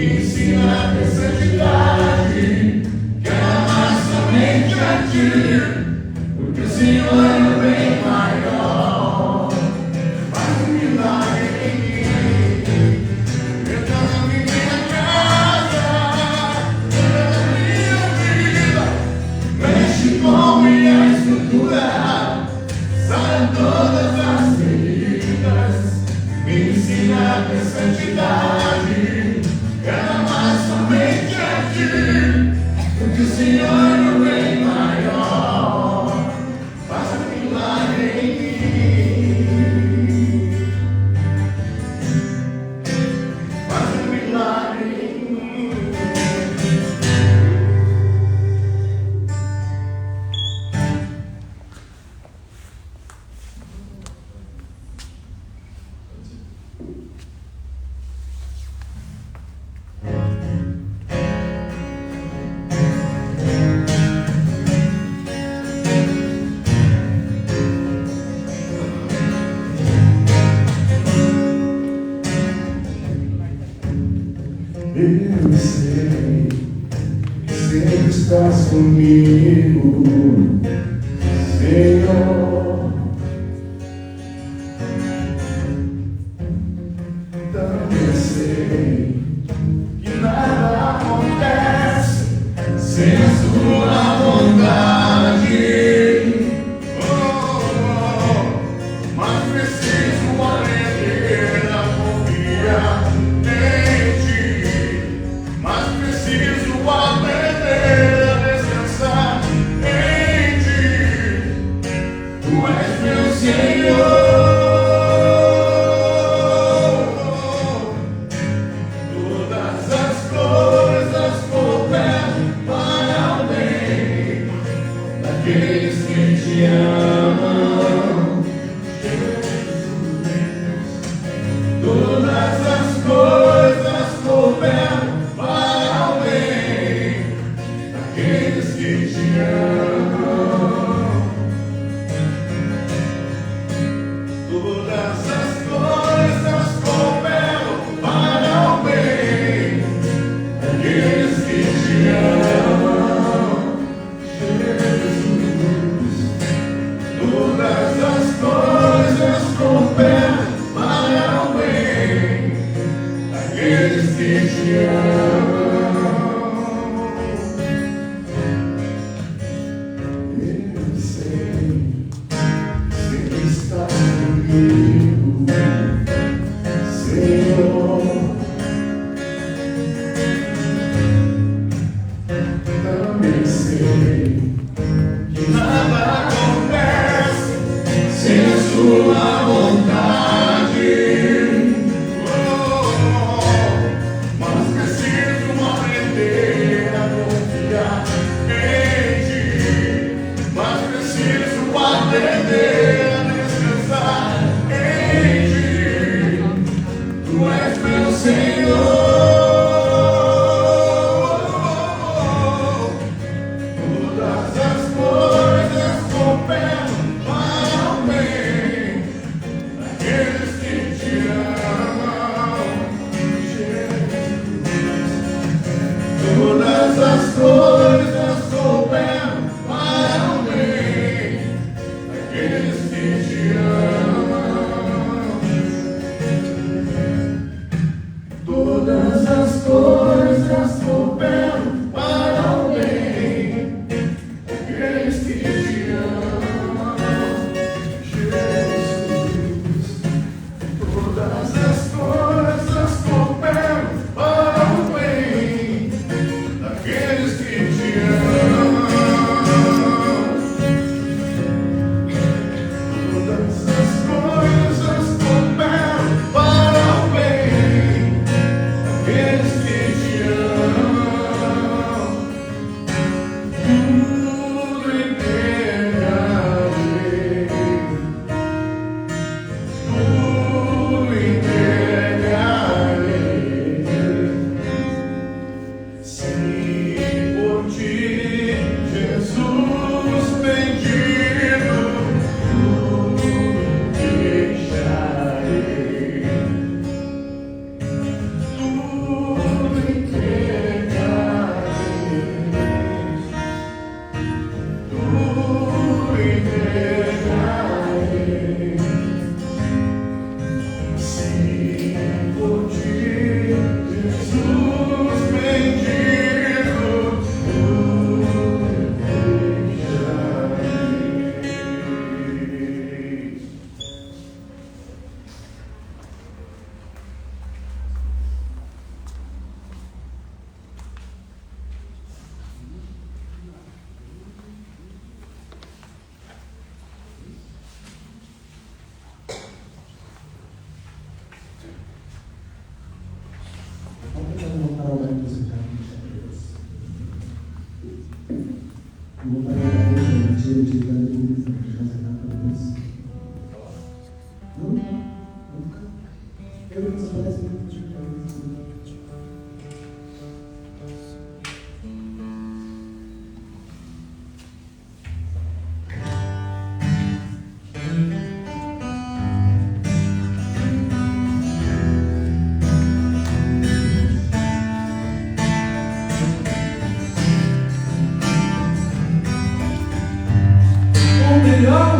ensina a ter santidade, quero amar somente a Ti, porque o Senhor é o bem maior. Faz um milagre em mim, entra na minha casa, entra na minha vida, mexe com minha estrutura, sai todas as feridas, me ensina a ter santidade, quero amar somente a Ti, porque o Senhor é o bem maior. Faça um milagre em mim, faça um milagre em mim. Eu sei que sempre estás comigo, Senhor. Também sei que nada acontece sem a Sua vontade. Mas preciso aprender a confiar em Ti. Mas preciso aprender a descansar em Ti. Tu és meu Senhor.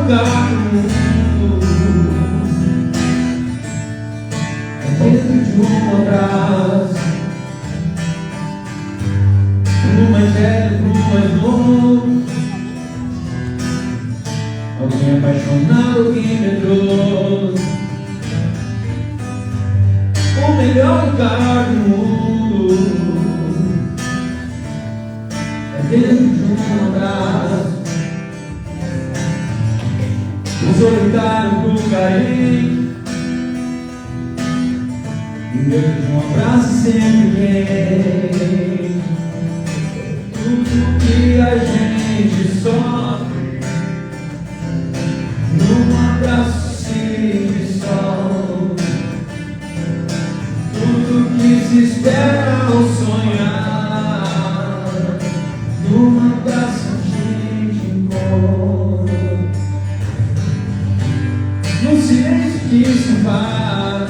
lugar no mundo é dentro de um abraço, pro mais velho, pro mais novo, alguém apaixonado, alguém medroso. O melhor lugar do mundo é dentro de um abraço, o solitário pro carente, e dentro de um abraço sempre vem tudo que a gente sofre. Num abraço se dissolve tudo que se espera ao sonhar. Num abraço a gente encontra, no silêncio que se faz,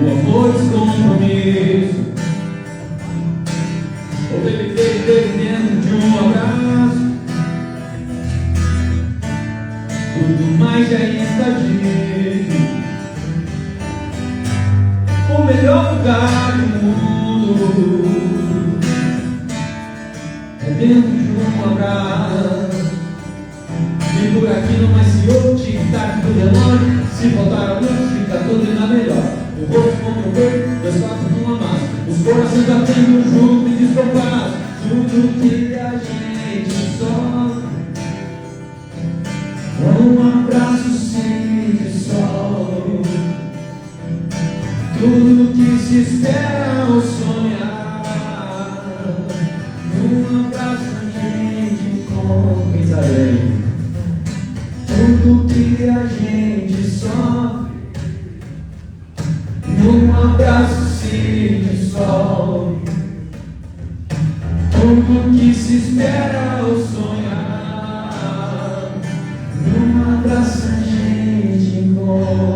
o amor descompromisso. O bebê dentro de um abraço, tudo mais já está dito. O melhor lugar do mundo é dentro de um abraço. E por aqui não mais se ouve tic-tac do relógio. Se faltar a luz, fica tudo ainda melhor. O rosto contra o peito, dois quatro numa massa, os corações batendo junto e descompasso. Tudo que a gente sofre um abraço se dissolve. Tudo que se espera ao sonhar, num abraço a gente encontra. Quem sabe aí? Tudo que a gente sofre, num abraço se dissolve. Tudo que se espera ao sonhar, num abraço a gente encontra.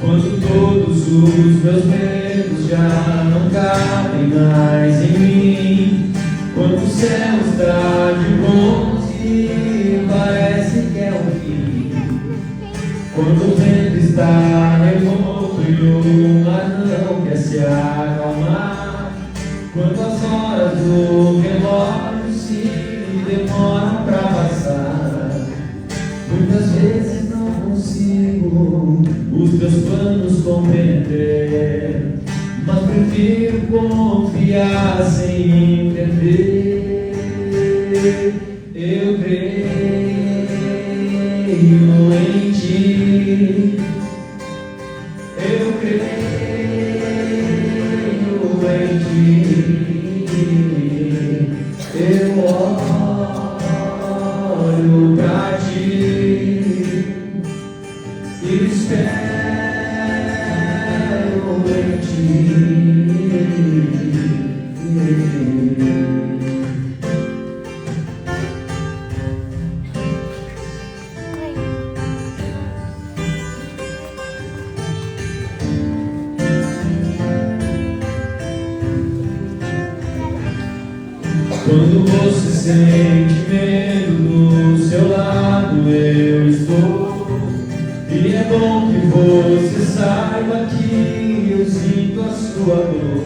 Quando todos os meus medos já não cabem mais em mim, quando o céu está de bronze e parece que é o fim, quando o vento está revolto e o mar não quer se acalmar, quando as horas do relógio se demoram pra passar, muitas vezes não consigo os teus planos compreender, mas prefiro confiar sem entender. Eu creio em ti, eu creio em ti, eu olho pra ti e espero em ti. Quando você sente medo, do seu lado eu estou. E é bom que você saiba que eu sinto a sua dor.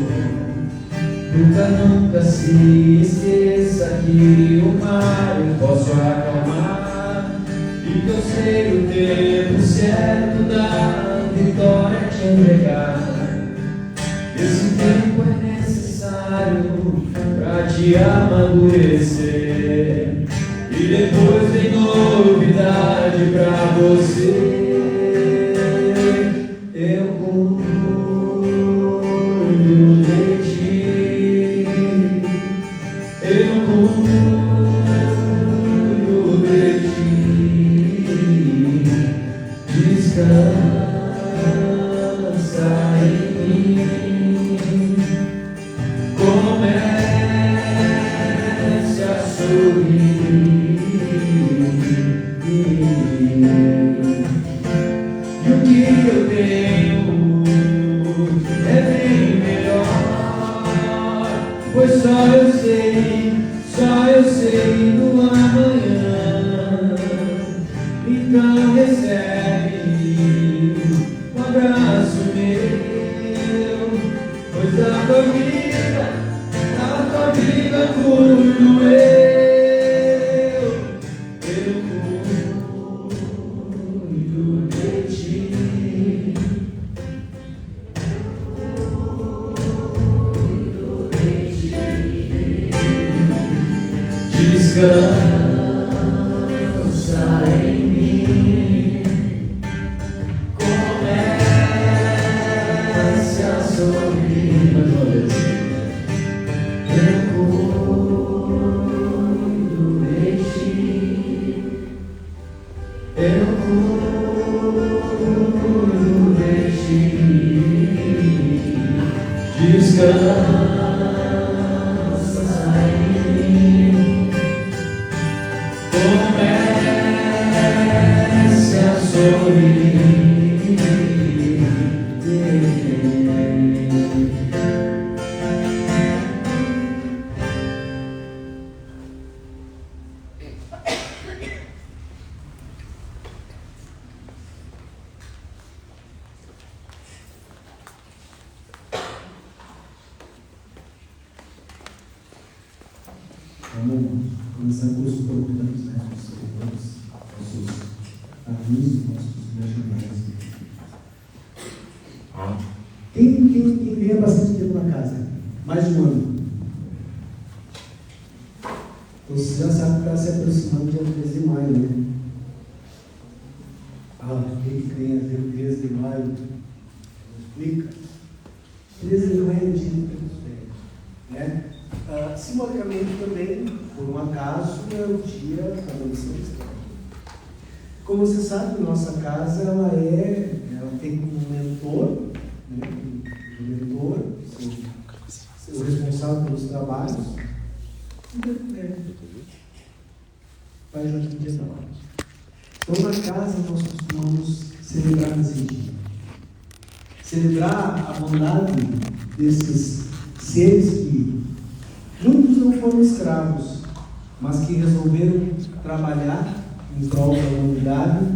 Nunca, nunca se esqueça que o mar eu posso acalmar, e que eu sei o tempo certo da vitória te entregar. Esse tempo é necessário pra te amadurecer, e depois vem novidade pra você. Eu cuido de ti, eu cuido de ti. Descansa Vamos começar com os importantes, né? Nossos amigos, nossos nacionais. Quem vem há bastante tempo na casa? Mais de um ano. Então você já sabe que está se aproximando dia 13 de maio, né? Quem que vem até o 13 de maio? Explica. 13 de maio é o dia do Pretos Velhos, né? Simbolicamente também, por um acaso, é o dia da abolição do Estado. Como você sabe, nossa casa ela tem como mentor, né? O mentor, o responsável pelos trabalhos, Pai Joaquim de Andrade. Então, na casa, nós costumamos celebrar esse dia. Celebrar a bondade desses seres que muitos não foram escravos, mas que resolveram trabalhar em prol da humanidade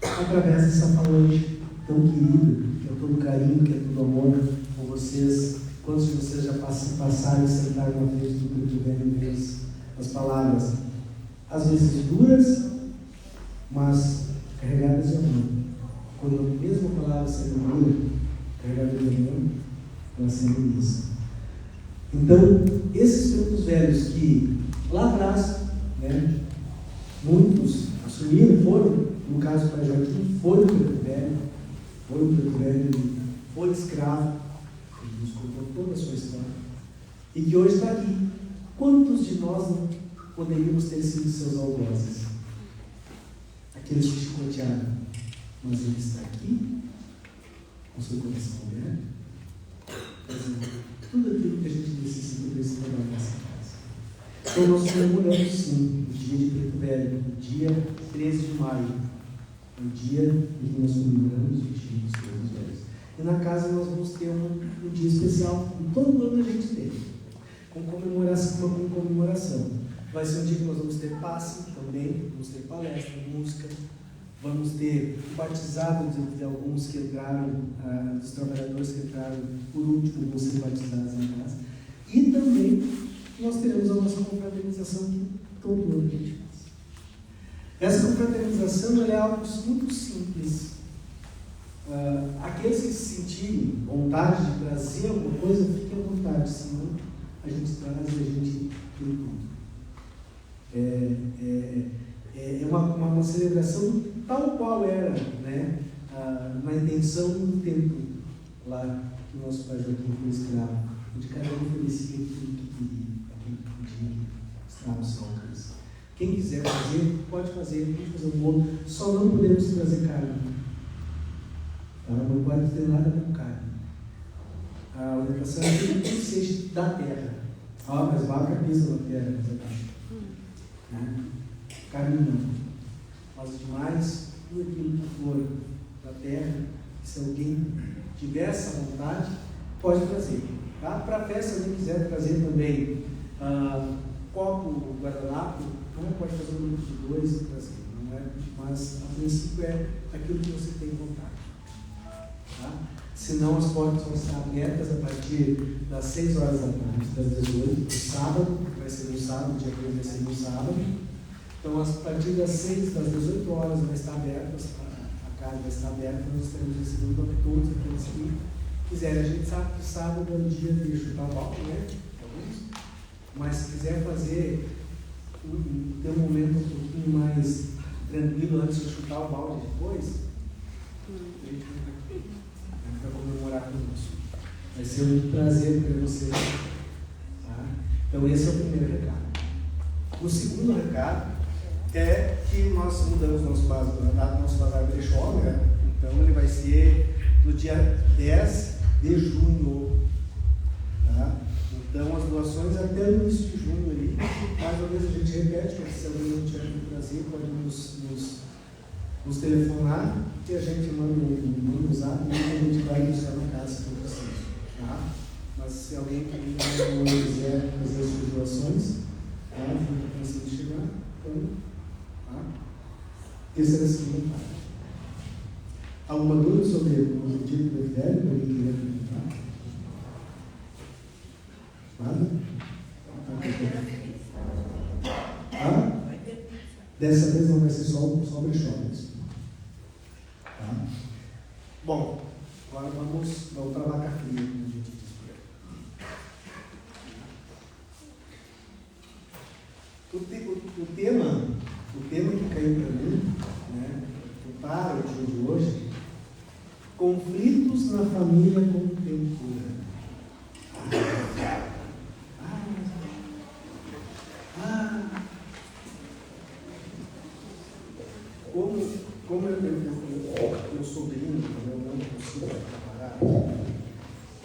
através dessa falange tão querida, que é todo carinho, que é todo amor por vocês. Quantos de vocês já passaram e sentaram na frente do Preto Velho e viram as palavras, às vezes duras, mas carregadas de amor. Quando a mesma palavra sendo dura, carregada de amor, ela sendo isso. Então, esses pretos velhos que lá atrás, né, muitos assumiram, foram, no caso do Pai Joaquim, foi o preto velho, foi escravo, ele nos contou toda a sua história, e que hoje está aqui. Quantos de nós não poderíamos ter sido seus algozes? Aqueles que chicotearam, mas ele está aqui, com seu coração aberto, tudo aquilo que a gente necessita para esse trabalho nessa casa. Então nós comemoramos sim o dia de Preto Velho, o dia 13 de maio, o dia em que nós comemoramos o dia dos Pretos Velhos. E na casa nós vamos ter um dia especial, todo ano a gente tem, com comemoração. Vai ser um dia que nós vamos ter passe também, vamos ter palestra, música, vamos ter o batizado de alguns que entraram, dos trabalhadores que entraram por último, vão ser batizados na casa. E também nós teremos a nossa confraternização que todo ano a gente faz. Essa confraternização é algo muito simples. Aqueles que se sentirem vontade de trazer alguma coisa, fiquem à vontade, senão a gente traz e a gente tem tudo. É uma celebração tal qual era, né, na intenção do tempo lá que o nosso Pai Joaquim foi escravo, onde cada um oferecia aquilo que queria, aquilo que podia estar ao seu alcance. Quem quiser fazer, pode fazer um bolo, só não podemos trazer carne. Não pode ter nada com carne. A orientação é que tudo seja da terra. Mas vaca pisa na terra, né? Carne não. Mas demais, tudo aquilo que for da terra, se alguém tiver essa vontade, pode trazer. Tá? Para a festa, se alguém quiser trazer também copo, guardanapo, pode fazer um grupo de 2 e trazer. Não é? Mas a princípio é aquilo que você tem vontade. Tá? senão as portas vão estar abertas a partir das 6 horas da tarde, das 18, no sábado, vai ser no sábado, dia 1 vai ser no sábado. Então, a partir das 18 horas vai estar aberta, a casa vai estar aberta, nós estaremos recebendo a todos aqueles que quiserem. A gente sabe que sábado é o dia de chutar o balde, né? Mas se quiser fazer, ter um momento um pouquinho mais tranquilo antes de chutar o balde depois, a gente vai comemorar conosco. Vai ser um prazer ter vocês. Tá? Então, esse é o primeiro recado. O segundo recado é que nós mudamos nosso bazar brechó, né? Então ele vai ser no dia 10 de junho. Tá? Então as doações até o início de junho ali, mais ou menos a gente repete, porque se alguém não tiver no Brasil, pode nos telefonar e a gente manda um zap e a gente vai buscar na casa para vocês. Tá? Mas se alguém não quiser fazer as suas doações, fica pensando em chegar, então, tá? Esse era a segunda parte. Alguma dúvida sobre o objetivo do Evangelho? Alguém queria perguntar? Nada? Dessa vez não vai ser só brechó mesmo. Tá? Bom, agora vamos voltar à vaca fria, como a gente diz por aí. O tema que caiu para mim, né, para o dia de hoje, conflitos na família contemporânea. Como eu sou gringo, eu não consigo parar,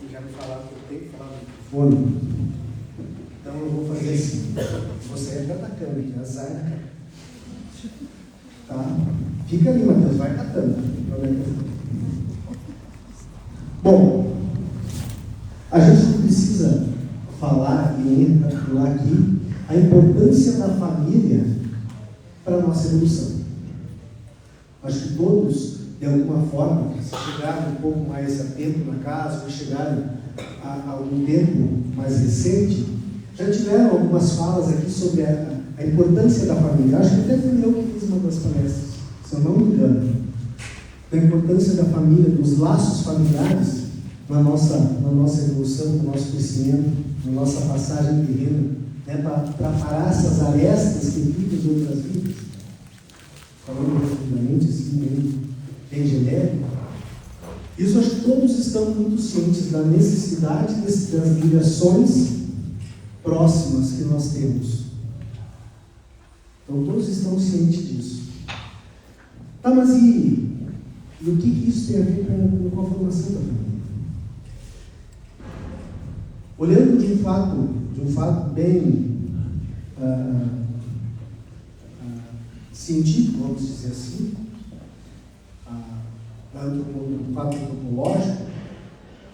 e já me falaram que eu tenho que falar no microfone, então eu vou fazer assim. Você entra atacando aqui, azar na cara. Tá? Fica ali, Matheus, vai catando, não tem problema. Bom, a gente não precisa falar e recapitular aqui a importância da família para a nossa evolução. Acho que todos, de alguma forma, se chegaram um pouco mais a tempo na casa, ou chegaram a algum tempo mais recente, já tiveram algumas falas aqui sobre a importância da família. Acho que até fui eu que fiz uma das palestras, se eu não me engano. Da importância da família, dos laços familiares na nossa evolução, no nosso crescimento, na nossa passagem terrena, né, para parar essas arestas que ficam de outras vidas. Falando profundamente, assim, bem genérico. Isso acho que todos estão muito cientes da necessidade das ligações próximas que nós temos. Então todos estão cientes disso. Tá, mas e o que isso tem a ver com a formação da família? Olhando de um fato bem científico, vamos dizer assim, um fato antropológico,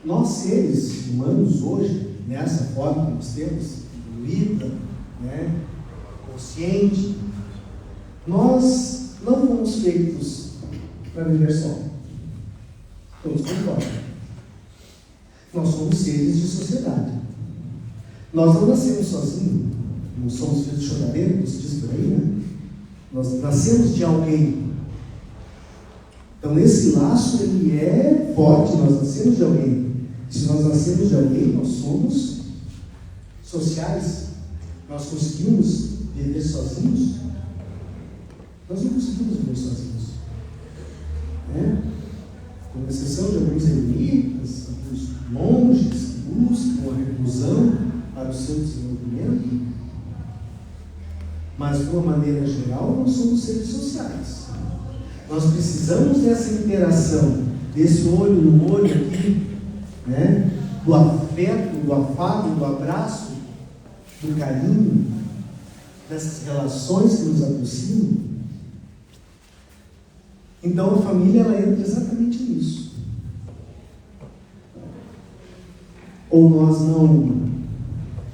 nós seres humanos hoje, nessa forma que nós temos, evoluída, né, consciente, nós não fomos feitos para viver só. Todos concordam. Nós somos seres de sociedade. Nós não nascemos sozinhos, não somos filhos de choradeiro, como se diz por aí, né? Nós nascemos de alguém. Então esse laço ele é forte, nós nascemos de alguém. Se nós nascemos de alguém, nós somos sociais. Nós conseguimos viver sozinhos? Nós não conseguimos viver sozinhos. Né? Com exceção de alguns eremitas, alguns monges que buscam a reclusão para o seu desenvolvimento, mas de uma maneira geral nós somos seres sociais. Nós precisamos dessa interação, desse olho no olho aqui, né? Do afeto, do afago, do abraço, do carinho, dessas relações que nos aproximam. Então a família ela entra exatamente nisso. Ou nós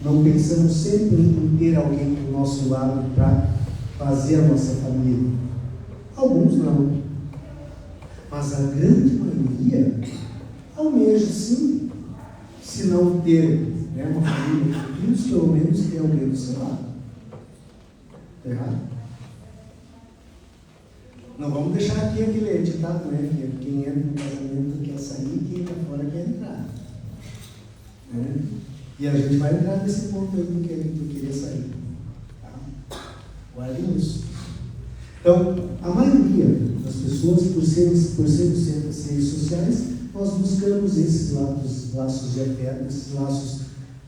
não pensamos sempre em ter alguém do nosso lado para fazer a nossa família? Alguns não. Mas a grande maioria, almeja sim, se não ter, né, uma família com filhos, pelo menos ter alguém do seu lado. Está errado? Não vamos deixar aqui aquele ditado, né? Que quem entra no casamento quer sair, quem está fora quer entrar. Né? E a gente vai entrar nesse ponto aí do querer sair. Tá? Guardem isso. Então, a maioria das pessoas, por sermos seres sociais, nós buscamos esses laços de afeto, esses laços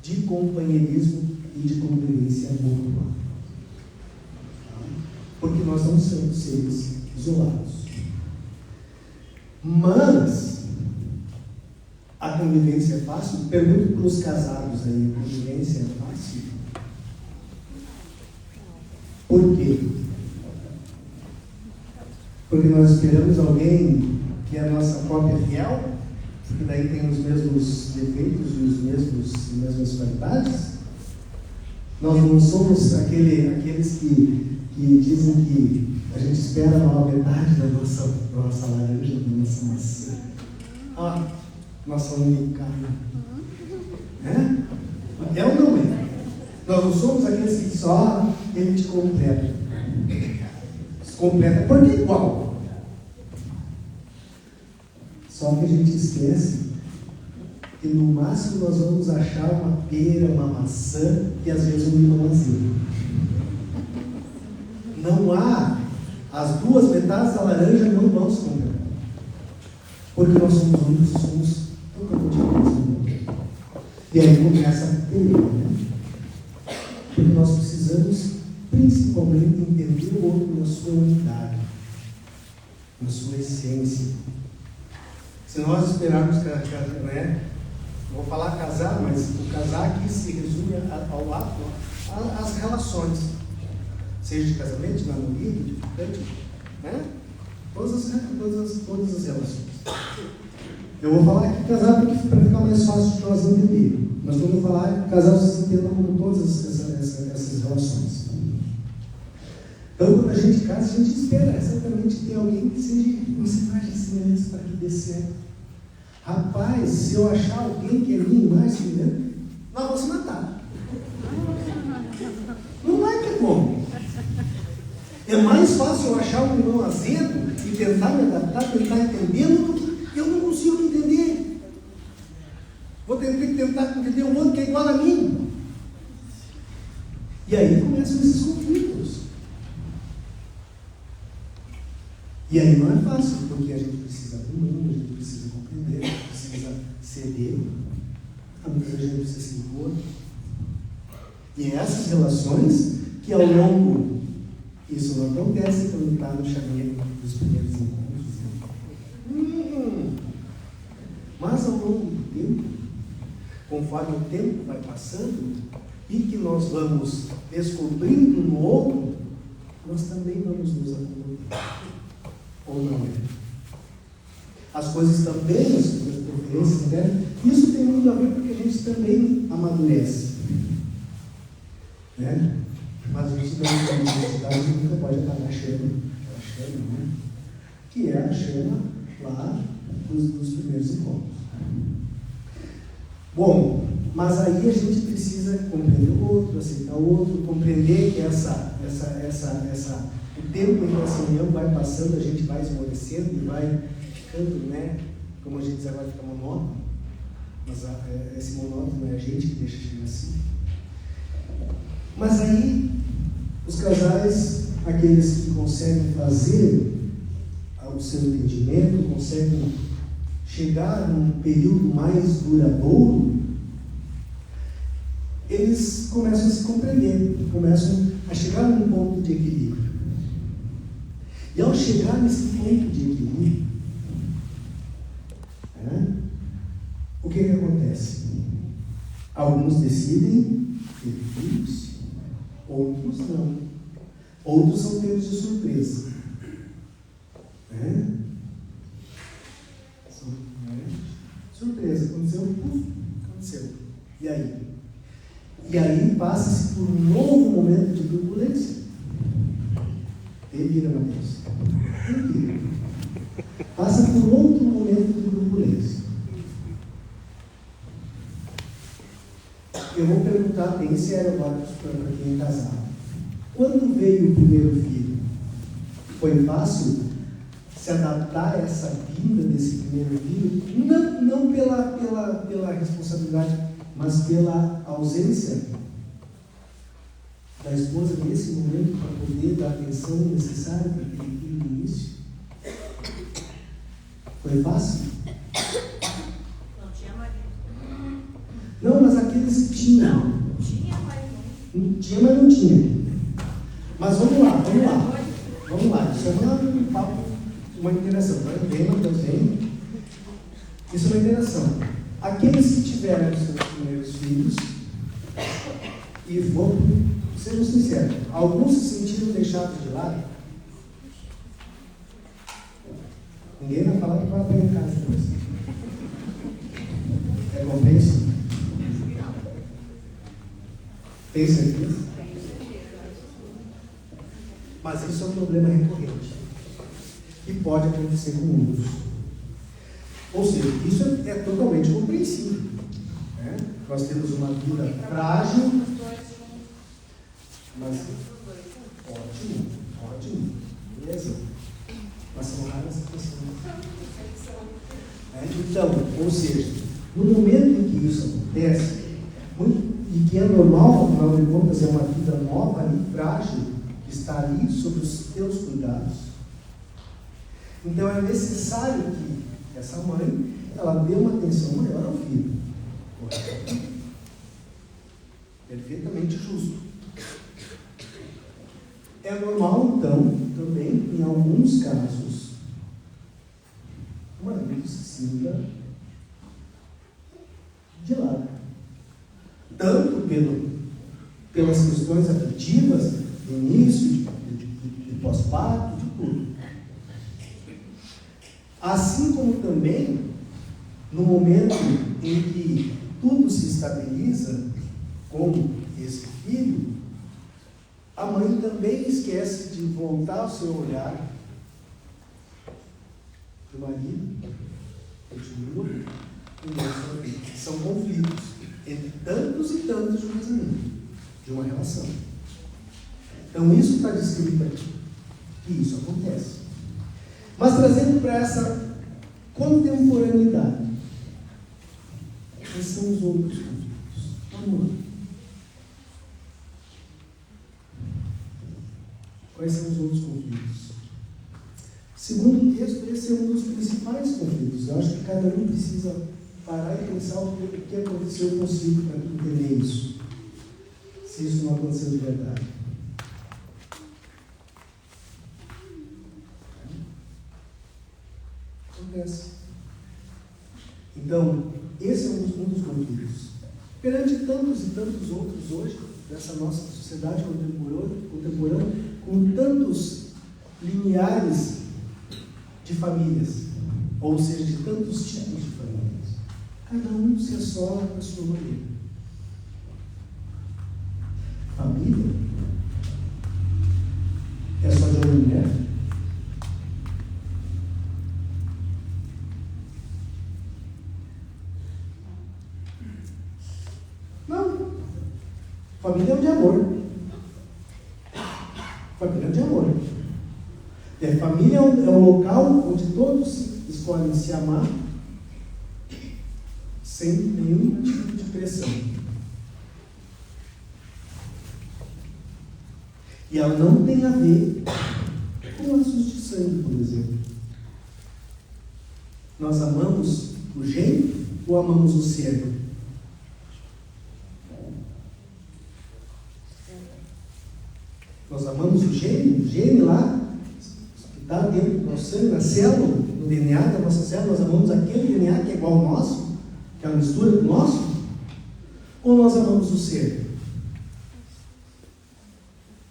de companheirismo e de convivência mútua. Tá? Porque nós não somos seres isolados. Mas a convivência é fácil? Pergunto para os casados aí, a convivência é fácil? Por quê? Porque nós esperamos alguém que é a nossa própria fiel, que daí tem os mesmos defeitos e as mesmas qualidades? Nós não somos aqueles que dizem que a gente espera a nova metade da nossa laranja, da nossa maçã. Ah, nossa única carne. É ou não é? Nós não somos aqueles que só ele te completa. Se completa porque é igual. Só que a gente esquece que no máximo nós vamos achar uma pera, uma maçã e às vezes um limão azedo. Não há, as duas metades da laranja não vão se completar. Porque nós somos únicos, somos totalmente diferentes. E aí começa a pelear, né? Porque nós precisamos principalmente entender o outro na sua unidade, na sua essência. Se nós esperarmos né, não vou falar casar, mas o casar aqui se resume ao ato, às relações, seja de casamento, de namorio, de ficante, né? Todas as relações. Eu vou falar aqui casar para ficar mais fácil de nós entender. Mas quando eu falar casar, vocês entendam como todas essas relações. Então, quando a gente casa, a gente espera exatamente ter alguém que seja uma imagem semelhante para que dê certo. Rapaz, se eu achar alguém que é minha imagem semelhante, nós vamos se matar. Não vai ter como. É mais fácil eu achar um limão azedo e tentar me adaptar, tentar entender, do que eu não consigo entender. Vou ter que tentar entender o outro que é igual a mim. E aí começam esses conflitos. E aí não é fácil, porque a gente precisa abrir mão, a gente precisa compreender, a gente precisa ceder, a gente precisa se impor. E essas relações que ao longo, isso não acontece quando está no chamego dos primeiros encontros. Mas ao longo do tempo, conforme o tempo vai passando, e que nós vamos descobrindo no outro, nós também vamos nos acomodar. Ou não é? As coisas também, as preferências, né? Isso tem muito a ver porque a gente também amadurece. Né? Mas a gente nunca pode apagar a chama, né? Que é a chama lá dos primeiros encontros. Bom, mas aí a gente precisa compreender o outro, aceitar o outro, compreender que o tempo em que essa união vai passando, a gente vai esmorecendo e vai ficando, né? Como a gente diz agora, fica monótono. Mas esse monótono é a gente que deixa chegar assim. Mas aí, os casais, aqueles que conseguem fazer o seu entendimento, conseguem chegar num período mais duradouro, eles começam a se compreender, começam a chegar num ponto de equilíbrio. E ao chegar nesse ponto de equilíbrio, o que acontece? Alguns decidem ter filhos, outros não. Outros são pegos de surpresa. Surpresa, aconteceu. E aí? E aí passa-se por um novo momento de turbulência. Revira, Mateus. Revira. Passa por outro momento de turbulência. Eu vou perguntar bem sério agora para quem é casado. Quando veio o primeiro filho, foi fácil se adaptar a essa vinda desse primeiro filho? Não pela responsabilidade, mas pela ausência da esposa nesse momento para poder dar a atenção necessária para aquele filho no início? Foi fácil? Não tinha marido. Não, mas aqueles que tinham. Não, tinha, mas não. Tinha, mas não tinha. Mas vamos lá. Isso é um papo, uma interação. Também. Isso é uma interação. Aqueles que tiveram os seus primeiros filhos, e sejam sinceros, alguns se sentiram deixados de lado. Ninguém vai falar que vai apanhar em casa depois. É compreensível? Tem certeza? Mas isso é um problema recorrente. E pode acontecer com muitos. Ou seja, isso é totalmente compreensível. Né? Nós temos uma vida frágil. Mas ótimo. Beleza. Mas são raras pessoas. Então, ou seja, no momento em que isso acontece, e que é normal, afinal de contas, é uma vida nova e frágil, que está ali sob os teus cuidados. Então é necessário que essa mãe, ela dê uma atenção maior ao filho. Correto? Perfeitamente justo. É normal, então, também, em alguns casos, o marido se sinta de lado. Tanto pelas questões afetivas, de início, de pós-parto, de tudo. Assim como também, no momento em que tudo se estabiliza com esse filho, a mãe também esquece de voltar o seu olhar para o marido, continua, e mostra que são conflitos entre tantos e tantos de um casamento, de uma relação. Então isso está descrito aqui, que isso acontece. Mas trazendo para essa contemporaneidade, quais são os outros conflitos? Vamos lá. Quais são os outros conflitos? Segundo o texto, esse é um dos principais conflitos. Eu acho que cada um precisa parar e pensar o que aconteceu consigo para entender isso. Se isso não aconteceu de verdade. Acontece. Então, esse é um dos conflitos. Perante tantos e tantos outros hoje, dessa nossa sociedade contemporânea, com tantos lineares de famílias, ou seja, de tantos tipos de famílias, cada um se assola da sua maneira. Família é só de uma mulher? Não. Família é um de amor. Família é um de amor. E a família é um local onde todos escolhem se amar sem nenhum tipo de pressão. E ela não tem a ver com laços de sangue, por exemplo. Nós amamos o gene ou amamos o ser? Nós amamos o gene lá, que está dentro do nosso sangue, na célula, no DNA da nossa célula, nós amamos aquele DNA que é igual ao nosso, que é uma mistura do nosso, ou nós amamos o ser?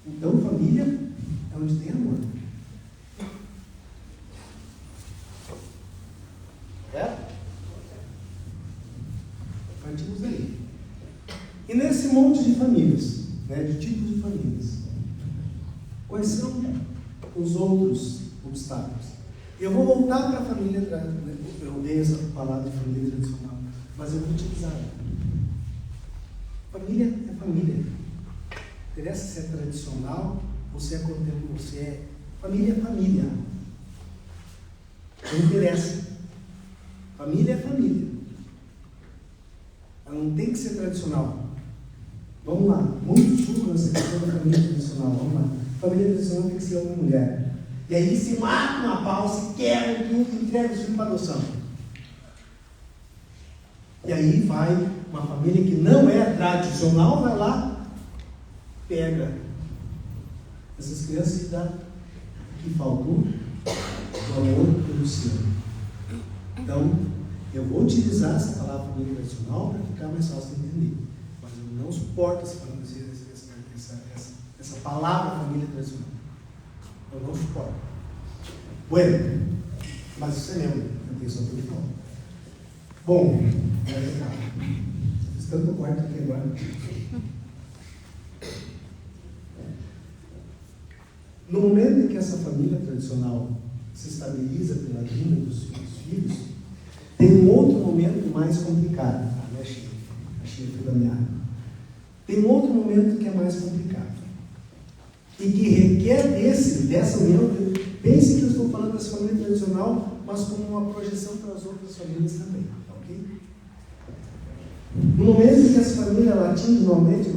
Então, família é onde tem amor. É? Partimos daí. E nesse monte de famílias, de tipos de famílias, quais são os outros obstáculos? Eu vou voltar para a família, eu odeio essa palavra de família tradicional, mas eu vou utilizar. Família é família. Não interessa se é tradicional ou se é contemporâneo, se é... Família é família. Não interessa. Família é família. Ela não tem que ser tradicional. Vamos lá. Muitos julgam essa questão da família tradicional. Vamos lá. Família tradicional tem que ser homem e mulher. E aí se mata uma pau, se quebra tudo e entrega os filhos para adoção. E aí vai uma família que não é tradicional, vai lá, pega essas crianças e dá o que faltou, o amor pelo Senhor. Então, eu vou utilizar essa palavra família tradicional para ficar mais fácil de entender. Mas eu não suporto essa palavra família tradicional. Eu não suporto. Bueno, mas isso é meu, eu tenho só tudo de fora. Bom, estamos no quarto aqui agora. No momento em que essa família tradicional se estabiliza pela vinda dos filhos, tem um outro momento mais complicado. Achei tudo da minha área. Tem um outro momento que é mais complicado. E que requer dessa união. Pense que eu estou falando dessa família tradicional, mas como uma projeção para as outras famílias também. Ok? No momento em que essa família ela atinge normalmente,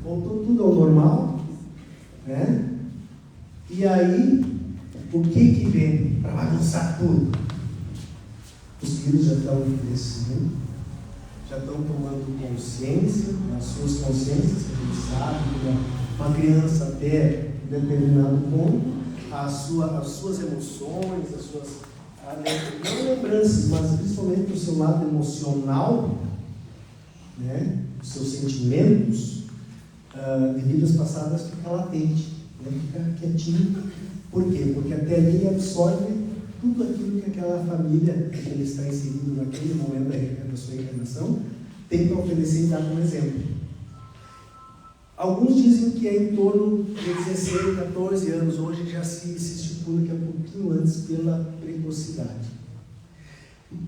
voltou tudo ao normal, né? E aí, o que vem para bagunçar tudo? Os filhos já estão crescendo, já estão tomando consciência, as suas consciências, que a gente sabe, uma criança até determinado ponto, as suas emoções, as suas, não lembranças, mas principalmente o seu lado emocional, né? Os seus sentimentos de vidas passadas fica latente, né? Fica quietinho. Por quê? Porque até ali ele absorve tudo aquilo que aquela família que ele está inserido naquele momento da sua encarnação tem para oferecer e dar como exemplo. Alguns dizem que é em torno de 16, 14 anos, hoje já se estipula que é um pouquinho antes pela precocidade.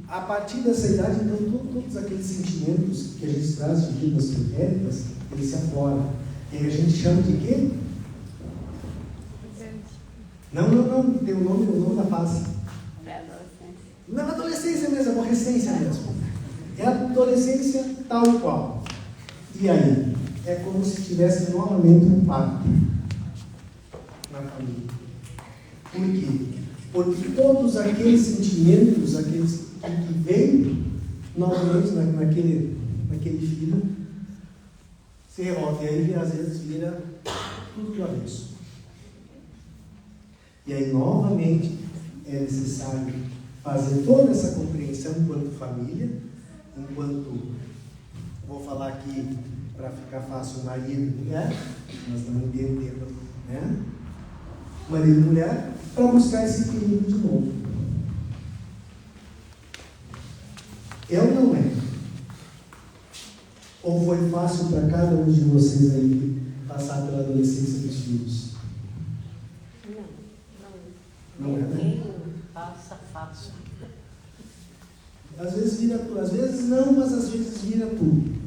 A partir dessa idade, então, todos aqueles sentimentos que a gente traz de vidas pretéritas, eles se afloram. E aí a gente chama de quê? Não, tem o nome da fase. Pré-adolescência. Não, adolescência mesmo, aborrecência mesmo. É a adolescência tal e qual. E aí? É como se tivesse novamente um pacto na família. Por quê? Porque todos aqueles sentimentos, aqueles que vêm novamente naquele filho, se revoltam. E aí, às vezes, vira tudo de uma vez. E aí, novamente, é necessário fazer toda essa compreensão enquanto família, vou falar aqui, para ficar fácil, marido e mulher, nós não entendemos, né? Marido e mulher, para buscar esse equilíbrio de novo. É ou não é? Ou foi fácil para cada um de vocês aí passar pela adolescência dos filhos? Não é, né? Ninguém passa fácil. Às vezes vira tudo, às vezes não, mas às vezes vira tudo.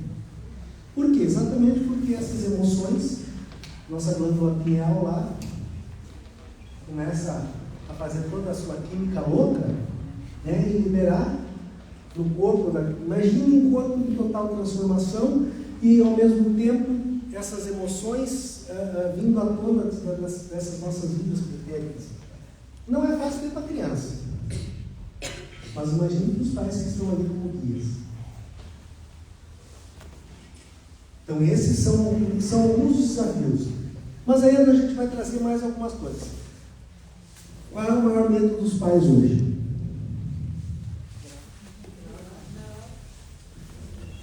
Por quê? Exatamente porque essas emoções, nossa glândula pineal lá, começa a fazer toda a sua química louca, né, e liberar no corpo. Imagine um corpo de total transformação e, ao mesmo tempo, essas emoções vindo à tona dessas nossas vidas pretéritas. Não é fácil ter para criança, mas imagine para os pais que estão ali como guias. Então, esses são alguns desafios. Mas aí a gente vai trazer mais algumas coisas. Qual é o maior medo dos pais hoje?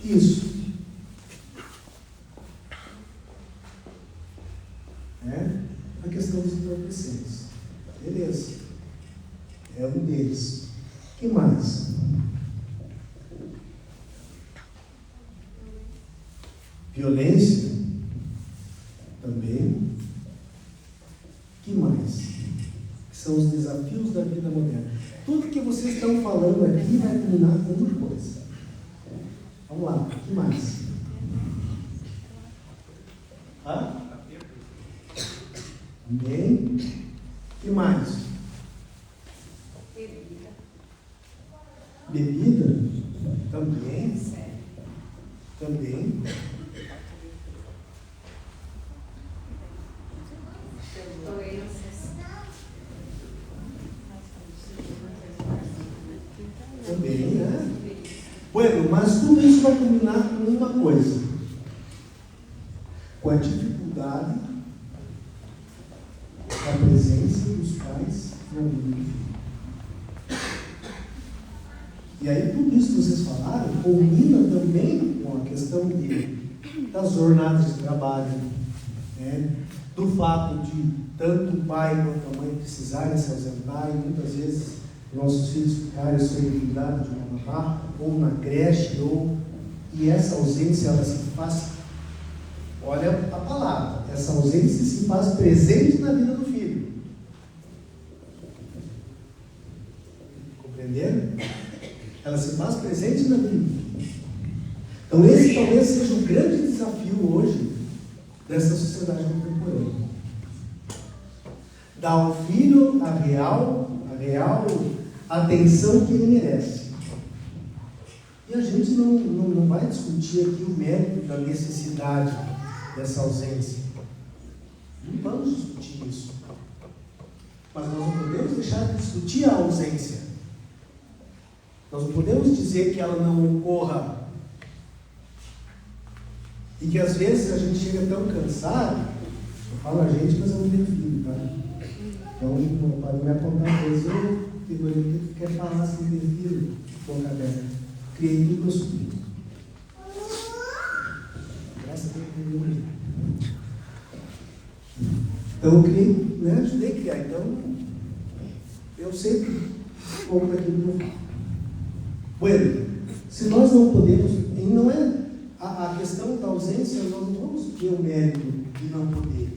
Isso. A questão dos entorpecentes. Beleza. É um deles. O que mais? Violência, também. O que mais? São os desafios da vida moderna. Tudo que vocês estão falando aqui vai culminar com uma coisa. Vamos lá, o que mais? Hã? Também. E mais? Bebida. Bebida? Também. Sério. Também. Doenças. Também, né? Bueno, mas tudo isso vai combinar com uma coisa. Com a dificuldade da presença dos pais na vida do filho. E aí tudo isso que vocês falaram combina também com a questão das jornadas de trabalho, né? Do fato de tanto o pai quanto a mãe precisarem se ausentar e muitas vezes nossos filhos ficarem sob cuidado de uma mamá ou na creche, e essa ausência ela se faz, olha a palavra, essa ausência se faz presente na vida do filho. Compreenderam? Ela se faz presente na vida. Então esse talvez seja o grande desafio hoje dessa sociedade contemporânea. Dar ao filho a real atenção que ele merece. E a gente não vai discutir aqui o mérito da necessidade dessa ausência. Não vamos discutir isso. Mas nós não podemos deixar de discutir a ausência. Nós não podemos dizer que ela não ocorra. E que às vezes a gente chega tão cansado, eu falo a gente, mas eu não tenho filho, tá? Então, para me apontar coisa, eu quer falar sem ter filho, boca aberta. Criei tudo meu sobrinho. Graças a Deus, então eu criei, né? Ajudei a criar. Então, eu sei um pouco daquilo que eu falo. Bueno, se nós não podemos, e não é a questão da ausência, nós não vamos ter o mérito de não poder.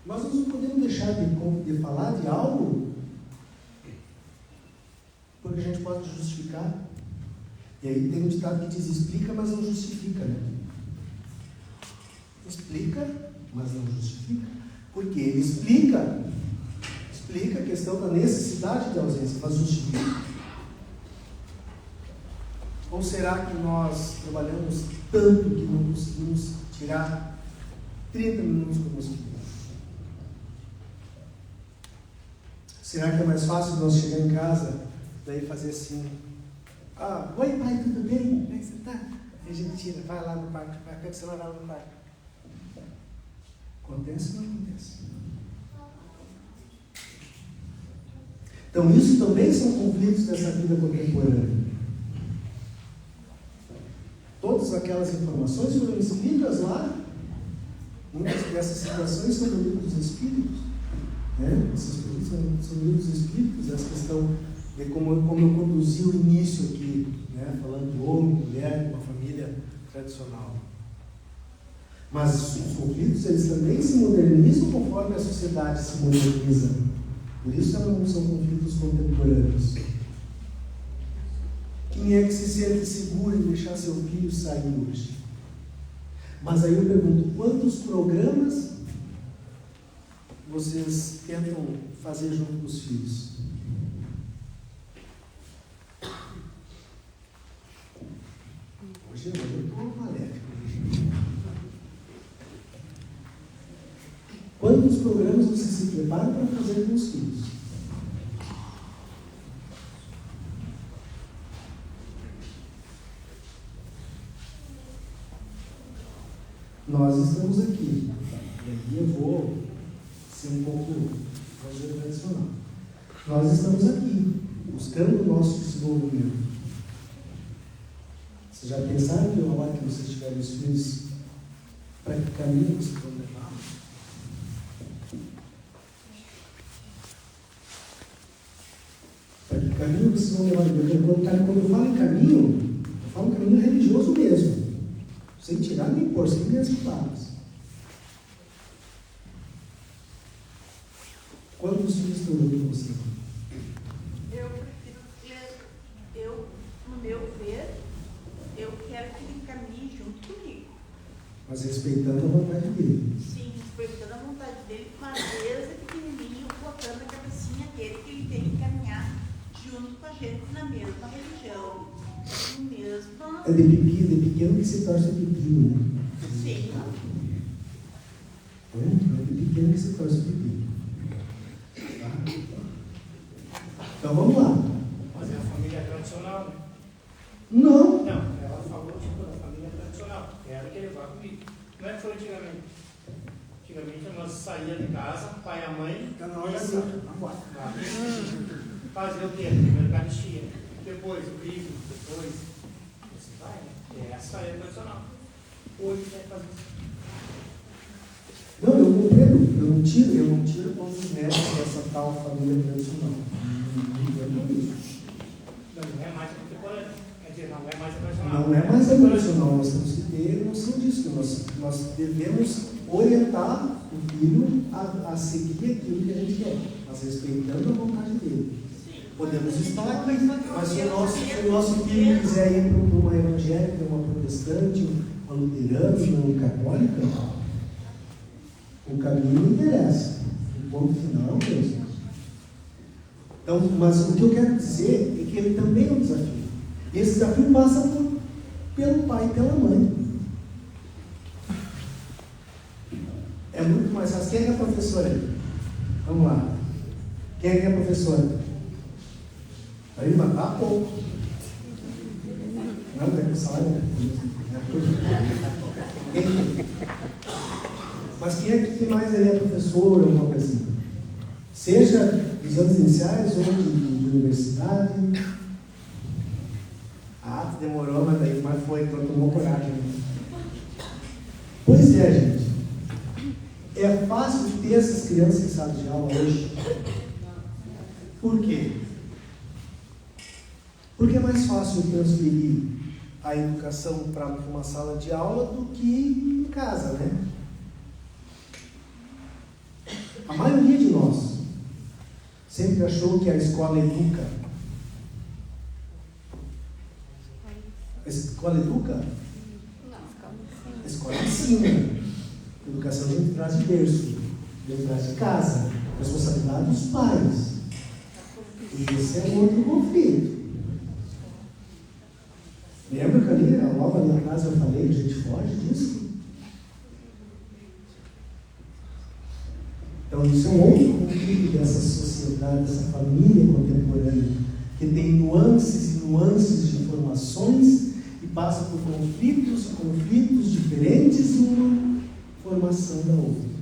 Mas nós não podemos deixar de falar de algo porque a gente pode justificar. E aí tem um ditado que diz: explica, mas não justifica, né? Explica, mas não justifica. Porque ele explica a questão da necessidade de ausência, mas justifica. Ou será que nós trabalhamos tanto que não conseguimos tirar 30 minutos para nos filhos? Será que é mais fácil nós chegar em casa, daí fazer assim: oi pai, tudo bem? Como é que você está? Aí a gente tira, vai lá no quarto, vai que você vai lá no quarto. Acontece ou não acontece? Então isso também são conflitos dessa vida contemporânea. Todas aquelas informações foram escritas lá. Muitas dessas situações são do livro dos Espíritos. Né? Esses livros são livros espíritos, essa questão de como eu conduzi o início aqui, né? Falando de homem, mulher, uma família tradicional. Mas os conflitos, eles também se modernizam conforme a sociedade se moderniza. Por isso elas não são conflitos contemporâneos. Quem é que se sente seguro em deixar seu filho sair hoje? Mas aí eu pergunto, quantos programas vocês tentam fazer junto com os filhos? Hoje eu estou maléfico. Quantos programas vocês se preparam para fazer com os filhos? Nós estamos aqui, e aí eu vou ser um pouco mais tradicional. Nós estamos aqui, buscando o nosso desenvolvimento. Vocês já pensaram que na hora que vocês tiverem os filhos, para que caminho vocês vão levar? Para que caminho vocês vão levar? Quando eu falo em caminho, eu falo em caminho religioso mesmo. Sem tirar nem pôr, sem minhas palavras. Quantos filhos estão junto com você? Eu prefiro ter, no meu ver, eu quero que ele caminhe junto comigo. Mas mas respeitando a vontade dele. Sim, respeitando a vontade dele, mas desde pequenininho, botando a cabecinha dele que ele tem que caminhar junto com a gente na mesma religião, no mesmo... É de pequeno que se torce o pepino, né? Sim. É de pequeno que se torce o pepino. Tá? Então vamos lá. Mas é a família tradicional, né? Não. Não, ela falou tipo da família tradicional. Era que levar comigo. Não é que foi antigamente. Antigamente nós saíamos de casa, pai e a mãe. Tá na hora assim. Vamos Fazer o quê? Primeiro Eucaristia. Depois o livro. Depois. Você vai, né? Essa é a tradicional. Hoje quer fazer isso. Não, eu compreendo. Eu não tiro como os médicos dessa tal família tradicional. Não é isso. Não é mais contemporâneo. Quer dizer, não é mais tradicional. Não é mais tradicional. Nós temos que ter noção disso. Nós devemos orientar o filho a seguir aquilo que a gente quer, mas respeitando a vontade dele. Podemos estar aqui, mas se o nosso filho quiser ir para uma evangélica, uma protestante, uma luterana, uma católica, o caminho não interessa. O ponto final é o mesmo. Então, mas o que eu quero dizer é que ele também é um desafio. E esse desafio passa pelo pai e pela mãe. É muito mais fácil. Quem é a professora aí? Vamos lá. Quem é a professora? Aí, mas tá pouco. Não, tem que salário. Mas quem é que mais aí é professor ou alguma coisa assim? Seja dos anos iniciais ou de universidade. Ah, demorou, mas daí mas foi, então tomou coragem. Pois é, gente. É fácil ter essas crianças em sala de aula hoje. Por quê? Porque é mais fácil transferir a educação para uma sala de aula do que em casa, né? A maioria de nós sempre achou que a escola educa. A escola educa? A escola ensina. A educação a gente traz de berço, a gente traz de casa, responsabilidade dos pais. E esse é outro conflito. Lembra que ali, logo ali atrás eu falei que a gente foge disso? Então isso é um outro conflito dessa sociedade, dessa família contemporânea, que tem nuances e nuances de informações e passa por conflitos diferentes e uma formação da outra.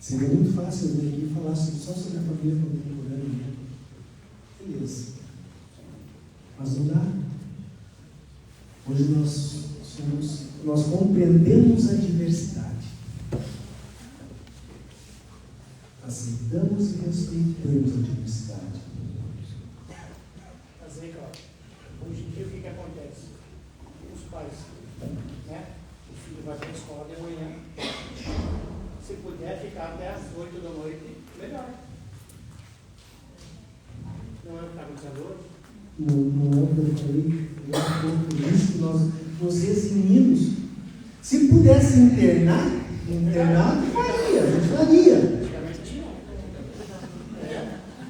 Seria muito fácil eu vir aqui e falar só sobre a família contemporânea, né? Beleza. Mas não dá. Hoje nós compreendemos a diversidade. Aceitamos e respeitamos a diversidade. Mas aí, Cláudio, hoje em dia o que acontece? Os pais, né? O filho vai para a escola de manhã. Se puder ficar até as 8 da noite, melhor. Não é o que está acontecendo hoje? No ano que eu falei, por isso que nós nos eximimos. Se pudesse internar, faria, a gente faria. Antigamente tinha.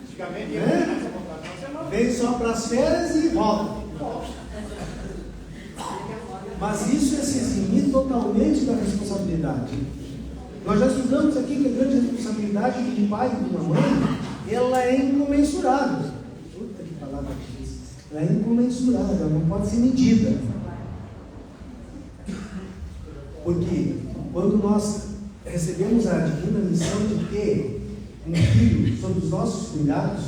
Antigamente ia Né? Vem só para as férias e volta. Mas isso é se eximir totalmente da responsabilidade. Nós já estudamos aqui que a grande responsabilidade de um pai e de uma mãe, ela é incomensurável. Puta que palavra difícil. Ela é incomensurável, ela não pode ser medida. Porque quando nós recebemos a divina missão de ter um filho sob os nossos cuidados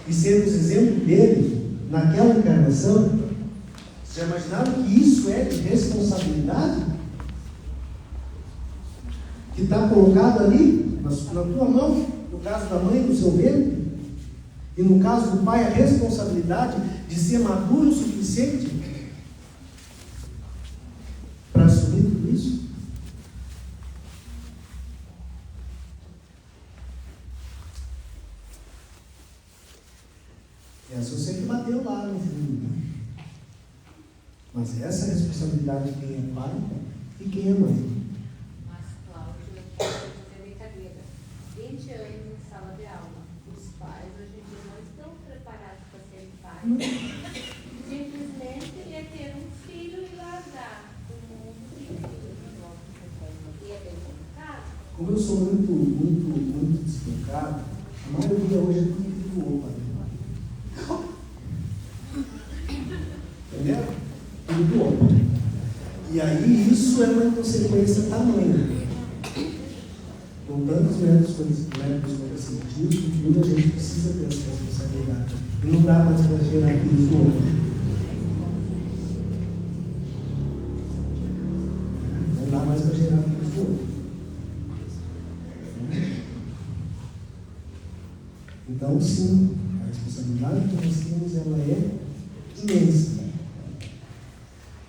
e sermos exemplo dele naquela encarnação, vocês já imaginaram que isso é de responsabilidade? Que está colocado ali, na tua mão, no caso da mãe, no seu ventre, e no caso do pai, a responsabilidade de ser maduro o suficiente para assumir tudo isso? Essa eu sei que bateu lá no fundo, né? Mas essa é a responsabilidade de quem é pai e quem é mãe. Mas, Cláudia, eu vou dizer brincadeira. 20 anos em sala de aula. Os pais hoje em dia não estão preparados para serem pais. Simplesmente é ter um filho e largar o mundo e filho. E é bem complicado. Como eu sou muito despocado, a maioria hoje é tudo do opa. Entendeu? Tudo do opa. E aí isso é uma consequência tamanha. Com tantos métodos contraceptivos, tudo a gente precisa ter essa responsabilidade. E não dá mais para gerar filhos do outro. Não dá mais para gerar filhos do outro. Então, sim, a responsabilidade que nós temos, ela é imensa.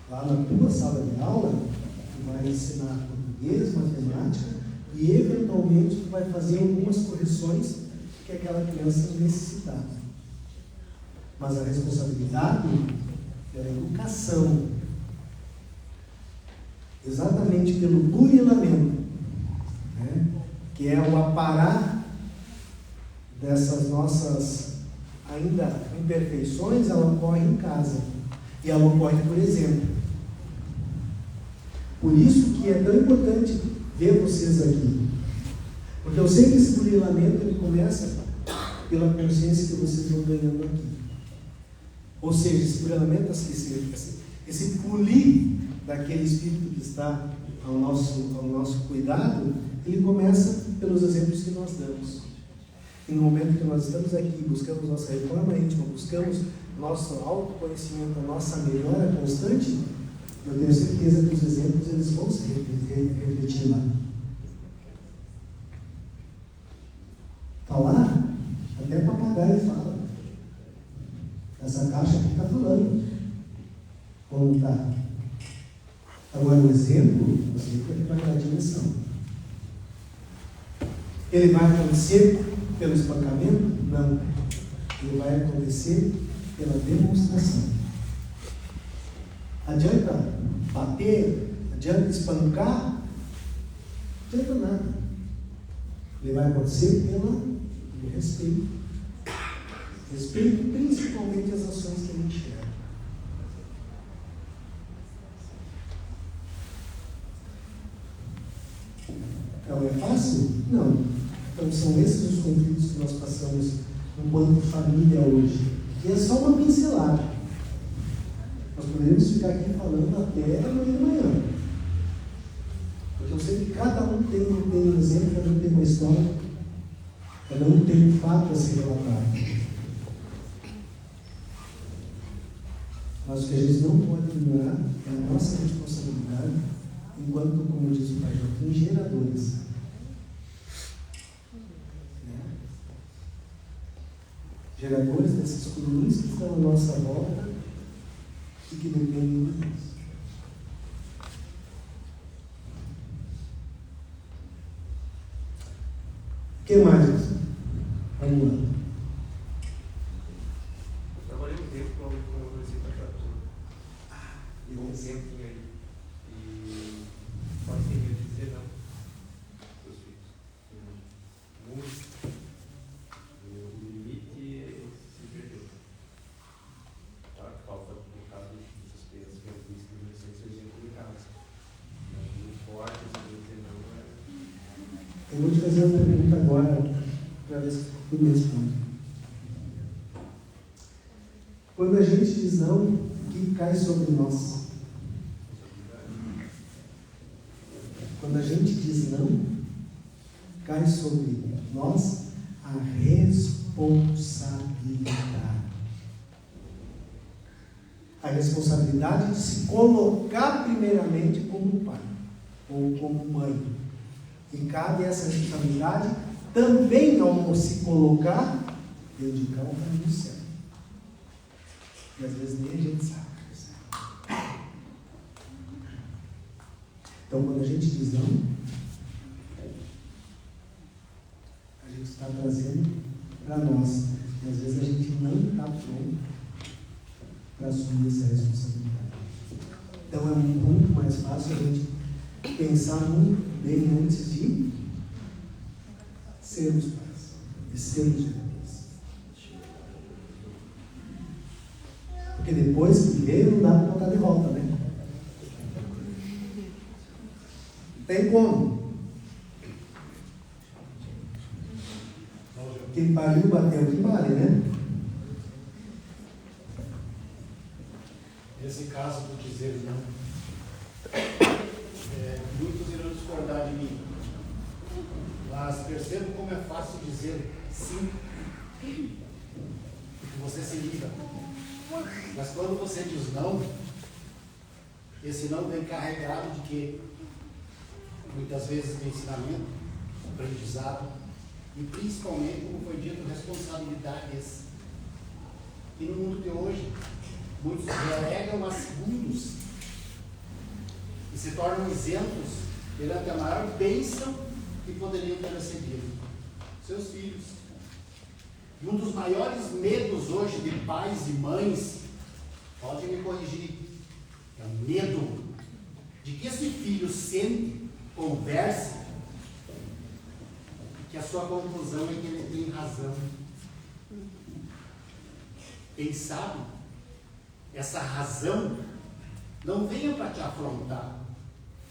Lá na tua sala de aula, tu vai ensinar português, matemática e, eventualmente, tu vai fazer algumas correções que aquela criança necessitar. Mas a responsabilidade é a educação. Exatamente pelo burilamento, né? Que é o aparar dessas nossas ainda imperfeições, ela ocorre em casa. E ela ocorre, por exemplo. Por isso que é tão importante ver vocês aqui. Porque eu sei que esse burilamento ele começa pela consciência que vocês vão ganhando aqui. Ou seja, esse burilamento, esse polir daquele espírito que está ao nosso cuidado, ele começa pelos exemplos que nós damos. E no momento que nós estamos aqui, buscamos nossa reforma íntima, buscamos nosso autoconhecimento, a nossa melhora constante, eu tenho certeza que os exemplos eles vão se refletir lá. Falar, até papagaio fala. Essa caixa aqui está falando. Como está? Agora o exemplo ele vai dar direção. Ele vai acontecer pelo espancamento? Não. Ele vai acontecer pela demonstração. Adianta bater? Adianta espancar? Não adianta nada. Ele vai acontecer pelo respeito. Respeito principalmente as ações que a gente enxerga. Então é fácil? Não. Então são esses os conflitos que nós passamos enquanto família hoje. E é só uma pincelada. Nós poderíamos ficar aqui falando até amanhã de manhã. Porque eu sei que cada um tem um exemplo, cada um tem uma história, cada um tem um fato a ser relatado. Mas o que a gente não pode ignorar é a nossa responsabilidade, enquanto, como diz o Pai Joaquim, geradores. Geradores desses curus que estão à nossa volta e que dependem de Deus. O que mais? Vamos lá. Trabalhei um tempo com a receita prática. E um exemplo aí. E pode ter medo de dizer não para os filhos. Muito. O limite se perdeu. Claro que falta, no caso de suspeitas, que eu fiz que não sei se eu exemplo em casa. Mas muito forte, esse dizer não é. Eu vou te fazer uma pergunta agora, para ver se tu me responde. Quando a gente diz não, o que cai sobre nós? Quando a gente diz não, cai sobre nós a responsabilidade. A responsabilidade de se colocar primeiramente como pai ou como mãe. E cabe essa responsabilidade também ao se colocar, dedicar o caminho certo. E às vezes nem a gente sabe. Então, quando a gente diz não, a gente está trazendo para nós. E às vezes a gente não está pronto para assumir essa responsabilidade. Então é muito mais fácil a gente pensar muito bem antes de sermos pais, de sermos bebês. Porque depois que veio, não dá para botar de volta, né? Tem como? Quem pariu, bateu, que vale, né? Nesse caso do dizer não, muitos irão discordar de mim, mas percebo como é fácil dizer sim, porque você se livra. Mas quando você diz não, esse não vem carregado de quê? Muitas vezes de ensinamento, aprendizado e principalmente, como foi dito, responsabilidades. E no mundo de hoje, muitos relegam a segundos e se tornam isentos perante a maior bênção que poderiam ter recebido: seus filhos. E um dos maiores medos hoje de pais e mães, pode me corrigir, é o medo de que esse filho sente, converse, que a sua conclusão é que ele tem razão. Quem sabe essa razão não venha para te afrontar,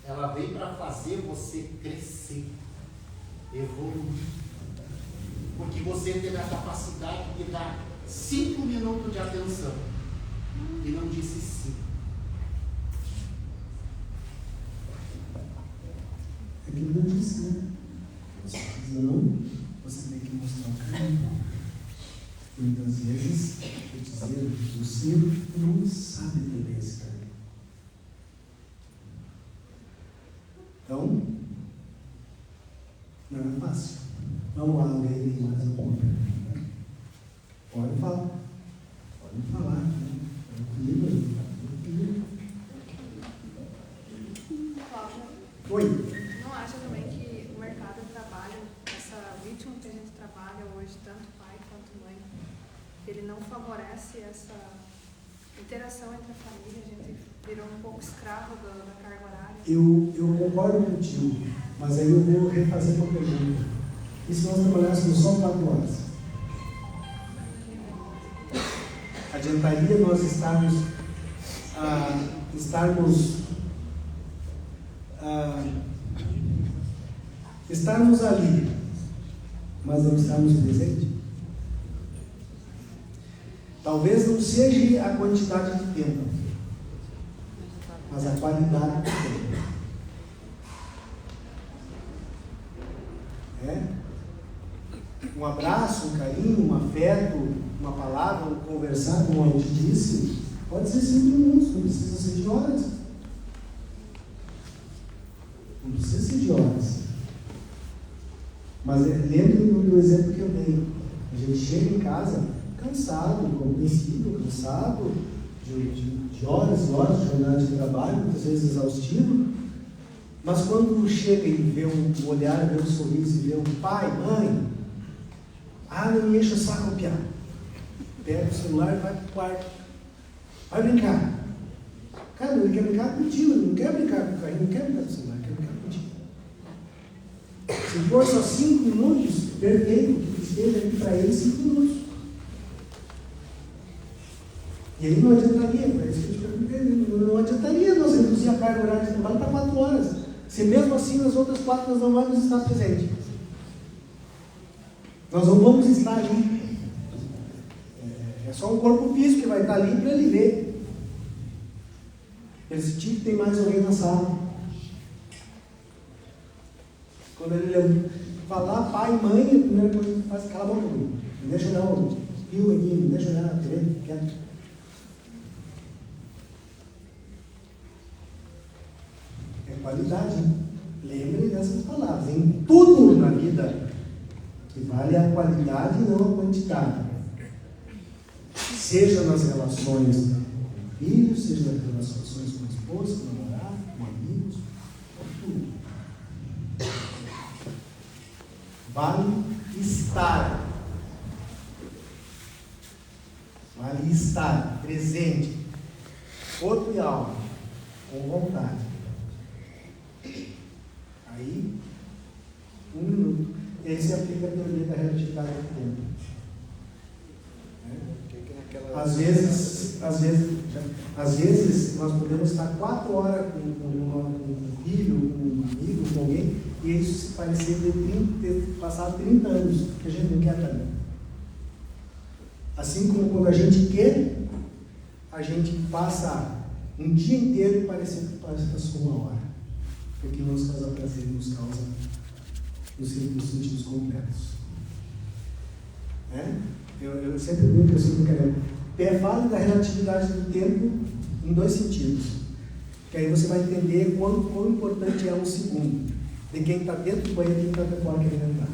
ela vem para fazer você crescer, evoluir, porque você teve a capacidade de dar 5 minutos de atenção e não disse sim. É que eu não disse, né? Você diz não, você tem que mostrar o caminho. Muitas vezes, eu dizer, você não sabe também esse caminho. Então, não é fácil. Vamos lá, alguém tem mais alguma pergunta? Pode falar. Pode falar. Né? Tranquilo. Oi. Não acha também que o mercado de trabalho, esse ritmo que a gente trabalha hoje, tanto pai quanto mãe, ele não favorece essa interação entre a família? A gente virou um pouco escravo da carga horária. Eu concordo contigo, mas aí eu vou refazer uma pergunta. E se nós trabalhássemos só 4 horas? Adiantaria nós estarmos ali, mas não estarmos presentes? Talvez não seja a quantidade de tempo, mas a qualidade do tempo. Um abraço, um carinho, um afeto, uma palavra, um conversar, como a gente disse, pode ser 5 minutos, não precisa ser de horas. Não precisa ser de horas. Mas lembre do exemplo que eu dei. A gente chega em casa cansado, compreensivo, cansado de horas e horas de jornada de trabalho, muitas vezes exaustivo. Mas quando chega e vê um olhar, vê um sorriso, e vê um pai, mãe, não me enche o saco, piá. Pega o celular e vai pro quarto. Vai brincar. Cara, ele quer brincar contigo, ele não quer brincar com o carrinho, não quer brincar com o celular, quer brincar contigo. Se for só 5 minutos, perfeito, que esteja aqui para ele 5 minutos. E aí não adiantaria, para isso que eu te perguntei, não adiantaria nós reduzir a carga horária de trabalho para 4 horas, se mesmo assim nas outras 4 nós não vamos estar presentes. Nós não vamos estar ali. É só um corpo físico que vai estar ali para ele ver. Ele sentir que tem mais alguém na sala. Quando ele falar pai, mãe, a primeira coisa que ele faz é cala a boca. Me deixa olhar o rio aqui, me deixa olhar a TV, quieto. É qualidade. Lembre dessas palavras. Em tudo na vida que vale a qualidade e não a quantidade. Seja nas relações com filhos, seja nas relações com a esposa, com o namorado, com amigos, com tudo. Vale estar. Vale estar presente. corpo e alma, com vontade. Aí, 1 minuto. E aí você aplica a teoria da relatividade do tempo. Às vezes nós podemos estar 4 horas com um filho, com um amigo, com alguém, e isso se parecer ter passado 30 anos, que a gente não quer também. Assim como quando a gente quer, a gente passa um dia inteiro e parece que passou 1 hora. Porque não nos causa prazer, nos causa nos sentidos completos. Eu sempre brinco assim, fale da relatividade do tempo em 2 sentidos. Que aí você vai entender quão importante é um segundo de quem está dentro do banheiro e quem está de fora querendo entrar.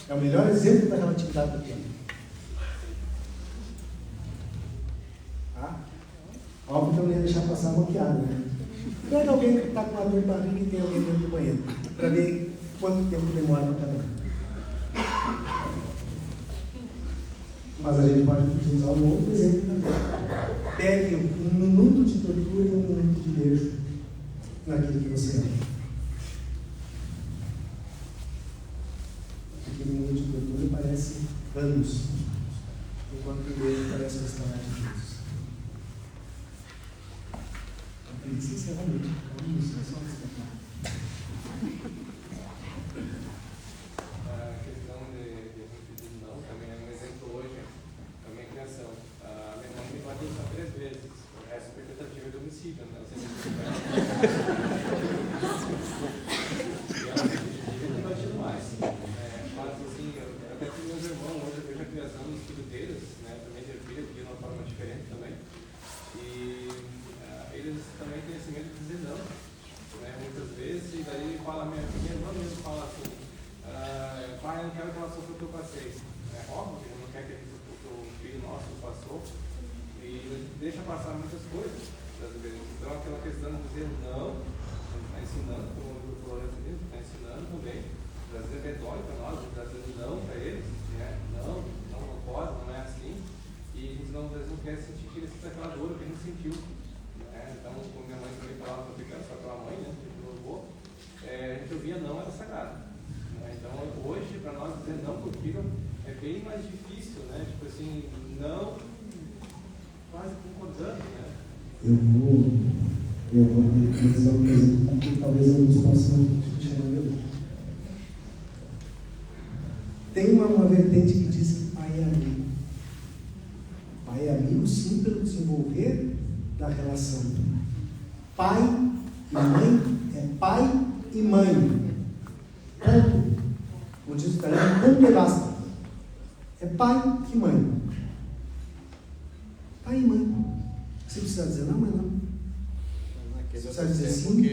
É o melhor exemplo da relatividade do tempo. Tá? Óbvio que eu não ia deixar passar uma piada, né? Pega alguém que está com a dor de barriga e tem alguém dentro do banheiro, para ver quanto tempo demora para cada um. Mas a gente pode utilizar um outro exemplo também. Pegue 1 minuto de tortura e 1 minuto de beijo naquilo que você ama. Aquele minuto de tortura parece anos, enquanto o beijo parece um restaurante de Deus. Sinceramente, vamos só respeitar. A questão de pedir não também é um exemplo hoje, também é criação. A minha mãe me bateu só 3 vezes, essa foi a tentativa de homicídio, né? E ela me bateu mais. Mas assim, eu até com meus irmãos, hoje eu vejo a criação dos filhos deles, né? Também de filho de uma forma diferente também. E eles também têm esse medo de dizer não, né, muitas vezes, e daí fala, minha irmã mesmo fala assim, pai, eu não quero que ela sofra o que eu passei. É óbvio que ele não quer que o filho nosso passou, e deixa passar muitas coisas, às vezes. Então aquela questão de dizer não, está ensinando, como o Florence diz, está ensinando também, às vezes é dói para nós, está dizendo não para eles, né? Não pode, não é assim, e a gente às vezes não quer sentir que ele sinta aquela dor que a gente sentiu. Então, como minha mãe também falava para ficar só pela mãe, né, a gente ouvia não, era sagrado. Então, hoje, para nós dizer não para o filho é bem mais difícil, né? Tipo assim, não quase concordando, né? Eu vou dizer uma coisa que talvez alguns possam discutir na vida. Tem uma vertente que diz que pai é amigo. Pai é amigo, sim, pelo desenvolver da relação. Pai e mãe é pai e mãe. Ponto. Como diz o italiano, ponto e basta. É pai e mãe. Pai e mãe. Você precisa dizer não, mas não. Você precisa dizer sim.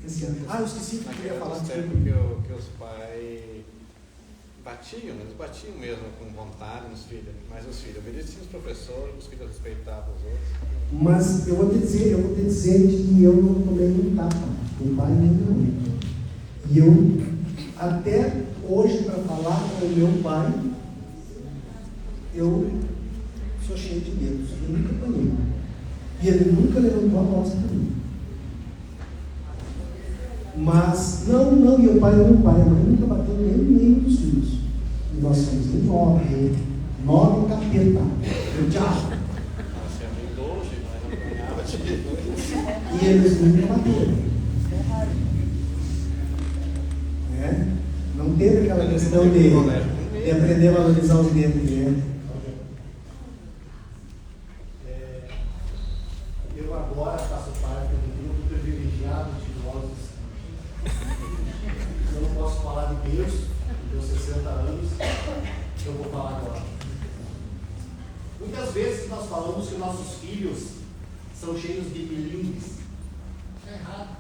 Eu esqueci que eu queria falar disso. Que os pais batiam, eles batiam mesmo com vontade nos filhos, mas os filhos obedeciam os professores, os filhos respeitavam os outros. Mas eu vou te dizer que eu não tomei um tapa, do pai nem da mãe. E eu, até hoje, para falar com o meu pai, eu sou cheio de dedos, eu nunca apanhei. E ele nunca levantou a voz para mim. Mas, não, e o pai é meu pai, a mãe nunca bateu nenhum dos filhos. E nós somos em 9 capeta, o diabo. Você é meio doce, mas não apanhava de... E eles nunca bateram. Não teve aquela questão de aprender a valorizar os dedos, né? Eu agora faço parte de um grupo privilegiado de idosos. Eu não posso falar de Deus, meus 60 anos, eu vou falar agora. Muitas vezes nós falamos que nossos filhos são cheios de milindres. É errado.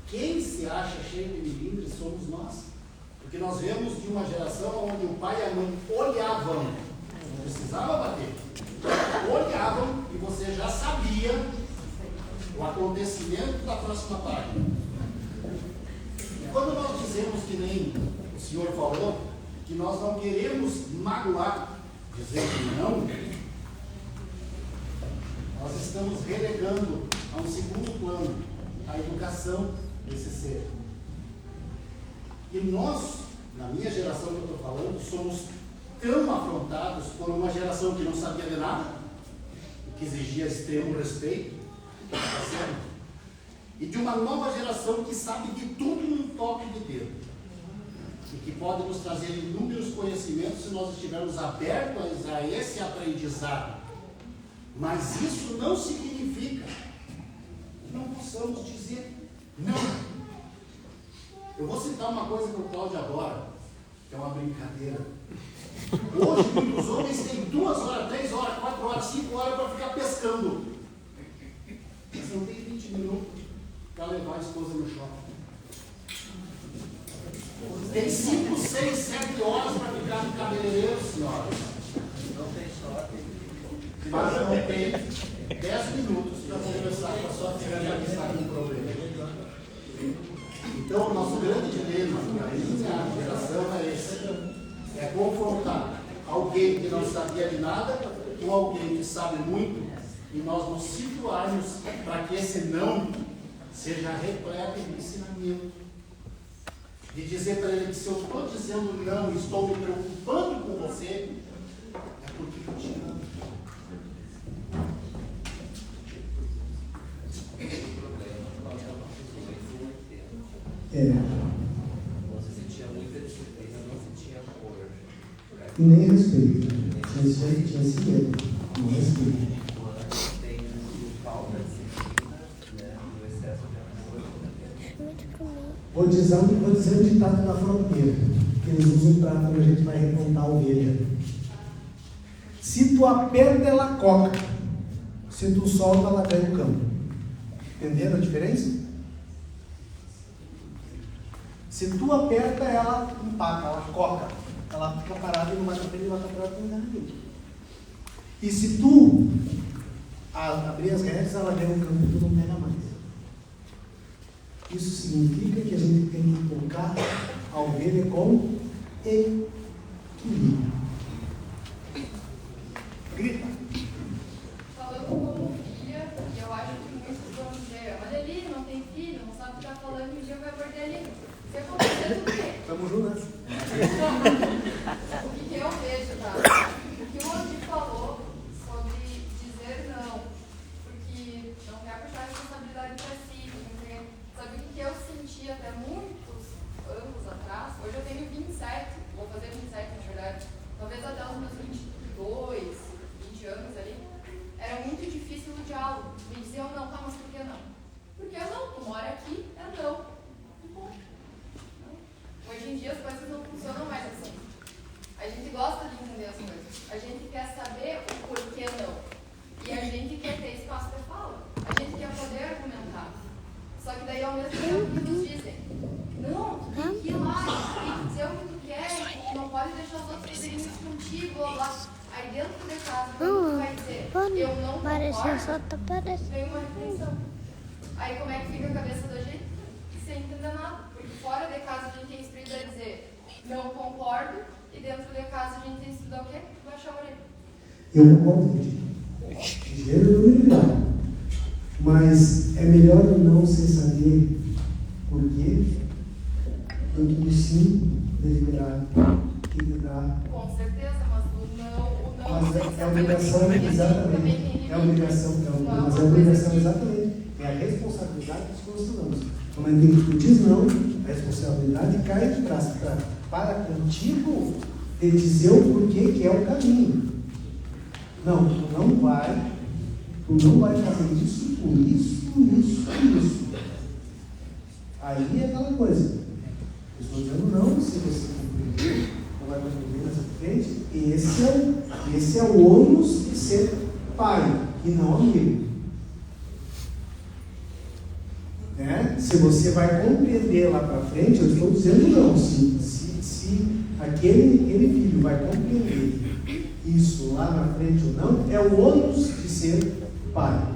Quem se acha cheio de milindres somos nós. Porque nós vemos de uma geração onde o pai e a mãe olhavam, não precisava bater, olhavam e você já sabia o acontecimento da próxima página. E quando nós dizemos que nem o senhor falou, que nós não queremos magoar, dizer que não, Nós estamos relegando a um segundo plano a educação desse ser. E nós, na minha geração que eu estou falando, somos tão afrontados por uma geração que não sabia de nada, que exigia extremo respeito, tá certo? E de uma nova geração que sabe de tudo num toque de dedo. E que pode nos trazer inúmeros conhecimentos se nós estivermos abertos a esse aprendizado. Mas isso não significa que não possamos dizer não. Eu vou citar uma coisa para o Cláudio agora, que é uma brincadeira. Hoje, muitos homens têm 2 horas, 3 horas, 4 horas, 5 horas para ficar pescando. Mas não tem 20 minutos para levar a esposa no shopping. Tem 5, 6, 7 horas para ficar no cabeleireiro, senhora. Não tem shopping. Mas não tem 10 minutos para conversar com a sua filha que está com um problema. Então, o nosso grande dilema na minha geração é esse: é confrontar alguém que não sabia de nada com alguém que sabe muito e nós nos situarmos para que esse não seja repleto de ensinamento. De dizer para ele que se eu estou dizendo não e estou me preocupando com você, é porque eu te amo. Você sentia muita disciplina, não sentia amor. E nem respeito. Tinha esse medo. Não respeito. Tem falta de disciplina, né? Do excesso de amor. Vou dizer um ditado da fronteira, que eles usam para quando a gente vai remontar a ovelha. Se tu aperta, ela coca. Se tu solta, ela ganha o campo. Entenderam a diferença? Se tu aperta, ela empaca, ela coca. Ela fica parada e não vai para frente e vai para trás, não dá nenhum. E se tu abrir as rédeas, ela ganha o campo e tu não pega mais. Isso significa que a gente tem que tocar a ovelha com equilíbrio. Grita. Falando como filha, eu acho que muitos vão dizer: olha ali, não tem filho, não sabe o que está falando, e um dia vai perder ali. Se acontecer, tudo bem. Tamo junto, né? O que eu vejo, tá? O que o Andy falou sobre dizer não, porque não quer puxar a responsabilidade para si, porque sabe o que eu senti até muitos anos atrás? Hoje eu tenho 27, vou fazer 27 na verdade, talvez até os meus 22, 20 anos ali, era muito difícil o diálogo. Me diziam não, tá, mas por que não? Porque não, tu mora aqui, é não. Hoje em dia as coisas não funcionam mais assim. A gente gosta de entender as coisas. A gente quer saber o porquê não. E a gente quer ter espaço para fala. A gente quer poder argumentar. Só que daí ao mesmo tempo que nos dizem: não, tu tem que ir lá, tu tem que dizer o que tu quer, tu não pode deixar os outros fazerem isso contigo, blá blá. Aí dentro de casa, tu vai dizer: eu não concordo, vem uma reflexão. Aí como é que fica a cabeça da gente? Sem entender nada. Porque fora de casa a gente tem instruído a dizer não concordo, e dentro de casa a gente tem instruído o quê? Baixar a orelha. Eu concordo contigo. De gênero não. Mas é melhor não se saber por quê do que sim deliberar e lidar. Com certeza, mas o não Mas é a obrigação, exatamente. É a obrigação, mas é a obrigação, exatamente. É a responsabilidade dos funcionários. No momento em que tu diz não, a responsabilidade cai de braço para contigo de dizer o porquê que é o caminho. Não, tu não vai fazer isso por isso. Aí é aquela coisa. Eu estou dizendo não, se você compreender, não vai compreender nessa frente. Esse é o ônus de ser pai e não amigo. Se você vai compreender lá para frente, eu estou dizendo não. Se aquele filho vai compreender isso lá na frente ou não, é o ônus de ser pai.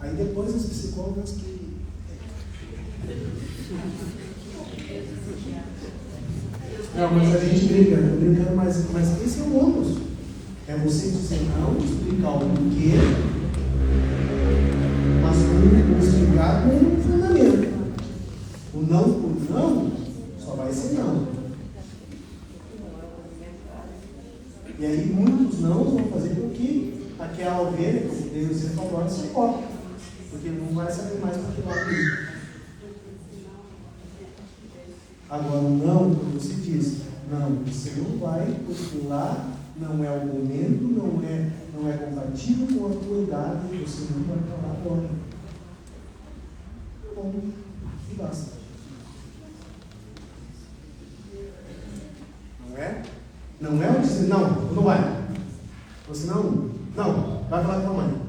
Aí depois as psicólogas que... Não, mas a gente brinca, mas esse é o ônus. É você dizer não, explicar o porquê, mas como explicar com um fundamento. O não por não só vai ser não. E aí muitos não vão fazer com que aquela ovelha, como Deus disse agora, se corte. Porque ele não vai saber mais para que lado ir. Agora, não, como você diz, não, você não vai, porque lá não é o momento, não é compatível com a tua idade, você não vai falar agora. Bom, e basta. Não é? Não é o dizer, não, não vai. Você não, vai falar com a mãe.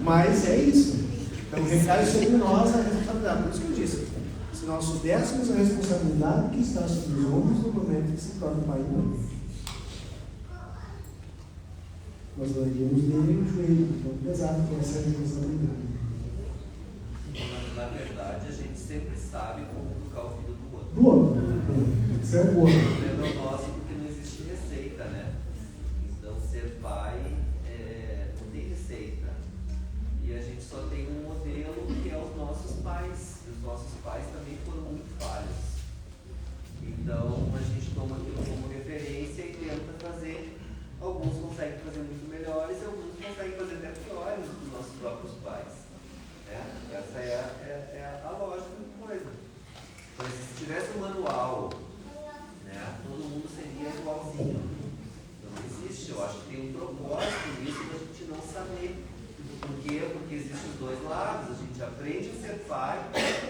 Mas é isso. Então recai sobre nós a responsabilidade. Por isso que eu disse, se nós soubéssemos a responsabilidade que está sobre os ombros no momento que se torna pai e mãe, nós não iríamos nem o joelho, tão pesado que essa é a responsabilidade. Na verdade, a gente sempre sabe como educar o filho do outro. Do outro. Isso é o outro. O problema é nosso porque não existe receita, né? Então, ser pai não tem receita. E a gente só tem um modelo que é os nossos pais. E os nossos pais também foram muito falhos. Então, a gente toma aquilo como referência e tenta fazer. Alguns conseguem fazer muito melhores e alguns conseguem fazer até piores do que os nossos próprios pais. Essa é a lógica da coisa. Então, se tivesse um manual, todo mundo seria igualzinho. Não existe, eu acho que tem um propósito nisso da gente não saber. Por quê? Porque existem os dois lados. A gente aprende a ser pai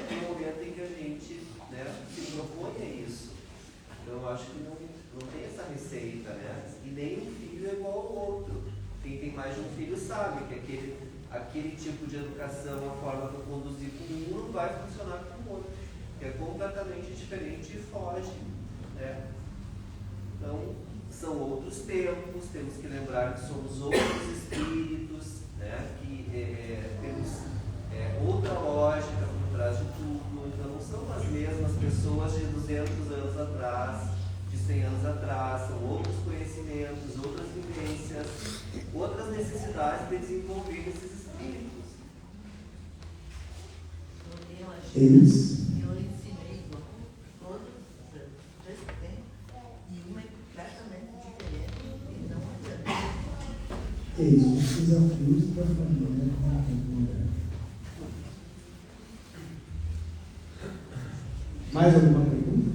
no momento em que a gente se propõe a isso. Então, eu acho que não tem essa receita, E nem um filho é igual ao outro. Quem tem mais de um filho sabe que aquele tipo de educação, a forma de eu conduzir com um não vai funcionar com o outro, que é completamente diferente e foge. Então, são outros tempos, temos que lembrar que somos outros espíritos, que temos outra lógica por trás de tudo. Então, não são as mesmas pessoas de 200 anos atrás, de 100 anos atrás, são outros conhecimentos, outras vivências, outras necessidades de desenvolver esses espíritos. Eles. Eu ensinei todos os três têm, e uma é completamente diferente e não adianta. É isso, os desafios da família. Mais alguma pergunta?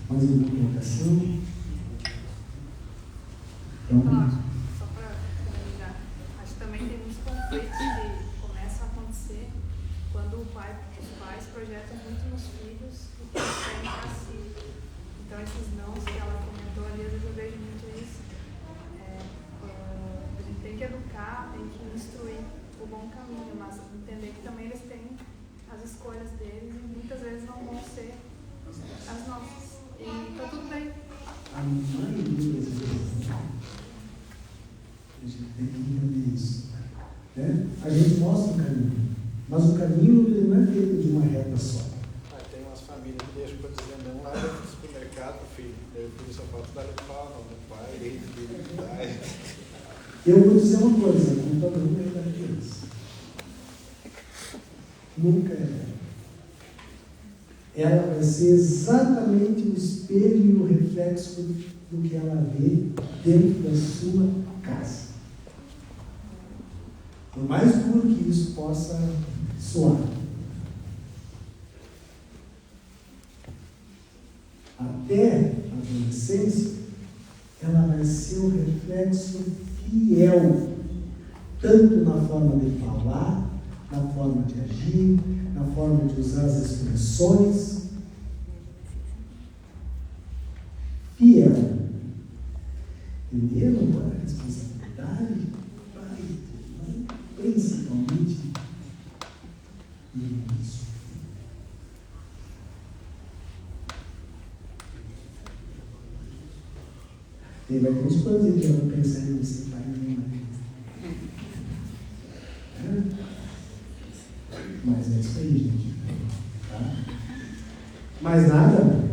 Mais alguma colocação? Só para finalizar, acho que também tem muitos conflitos que começam a acontecer quando os pais projetam muito nos filhos o que eles querem para si. Então, esses nãos que ela comentou ali, eu vejo muito isso. A gente tem que educar, tem que instruir o bom caminho, mas entender que também eles têm as escolhas deles e muitas vezes não vão ser as nossas. E está tudo bem. A maioria das vezes, a gente tem que entender isso. A gente mostra o caminho, mas o caminho ele não é feito de uma reta só. Tem umas famílias que deixam para dizer não lá dentro do supermercado, filho. Daí o filho só pode dar o pau no pai, ele pai. Eu vou dizer uma coisa, a culpa não é da criança. Nunca é. Ela vai ser exatamente o espelho e o reflexo do que ela vê dentro da sua casa. Por mais duro que isso possa soar. Até a adolescência, ela vai ser o reflexo fiel, tanto na forma de falar, na forma de agir, na forma de usar as expressões. Fiel. Entenderam agora a responsabilidade? Principalmente isso. E vai ter uns planos que eu vou pensar em você, pai, nem mais. Mas é isso aí, gente. Tá? Mais nada?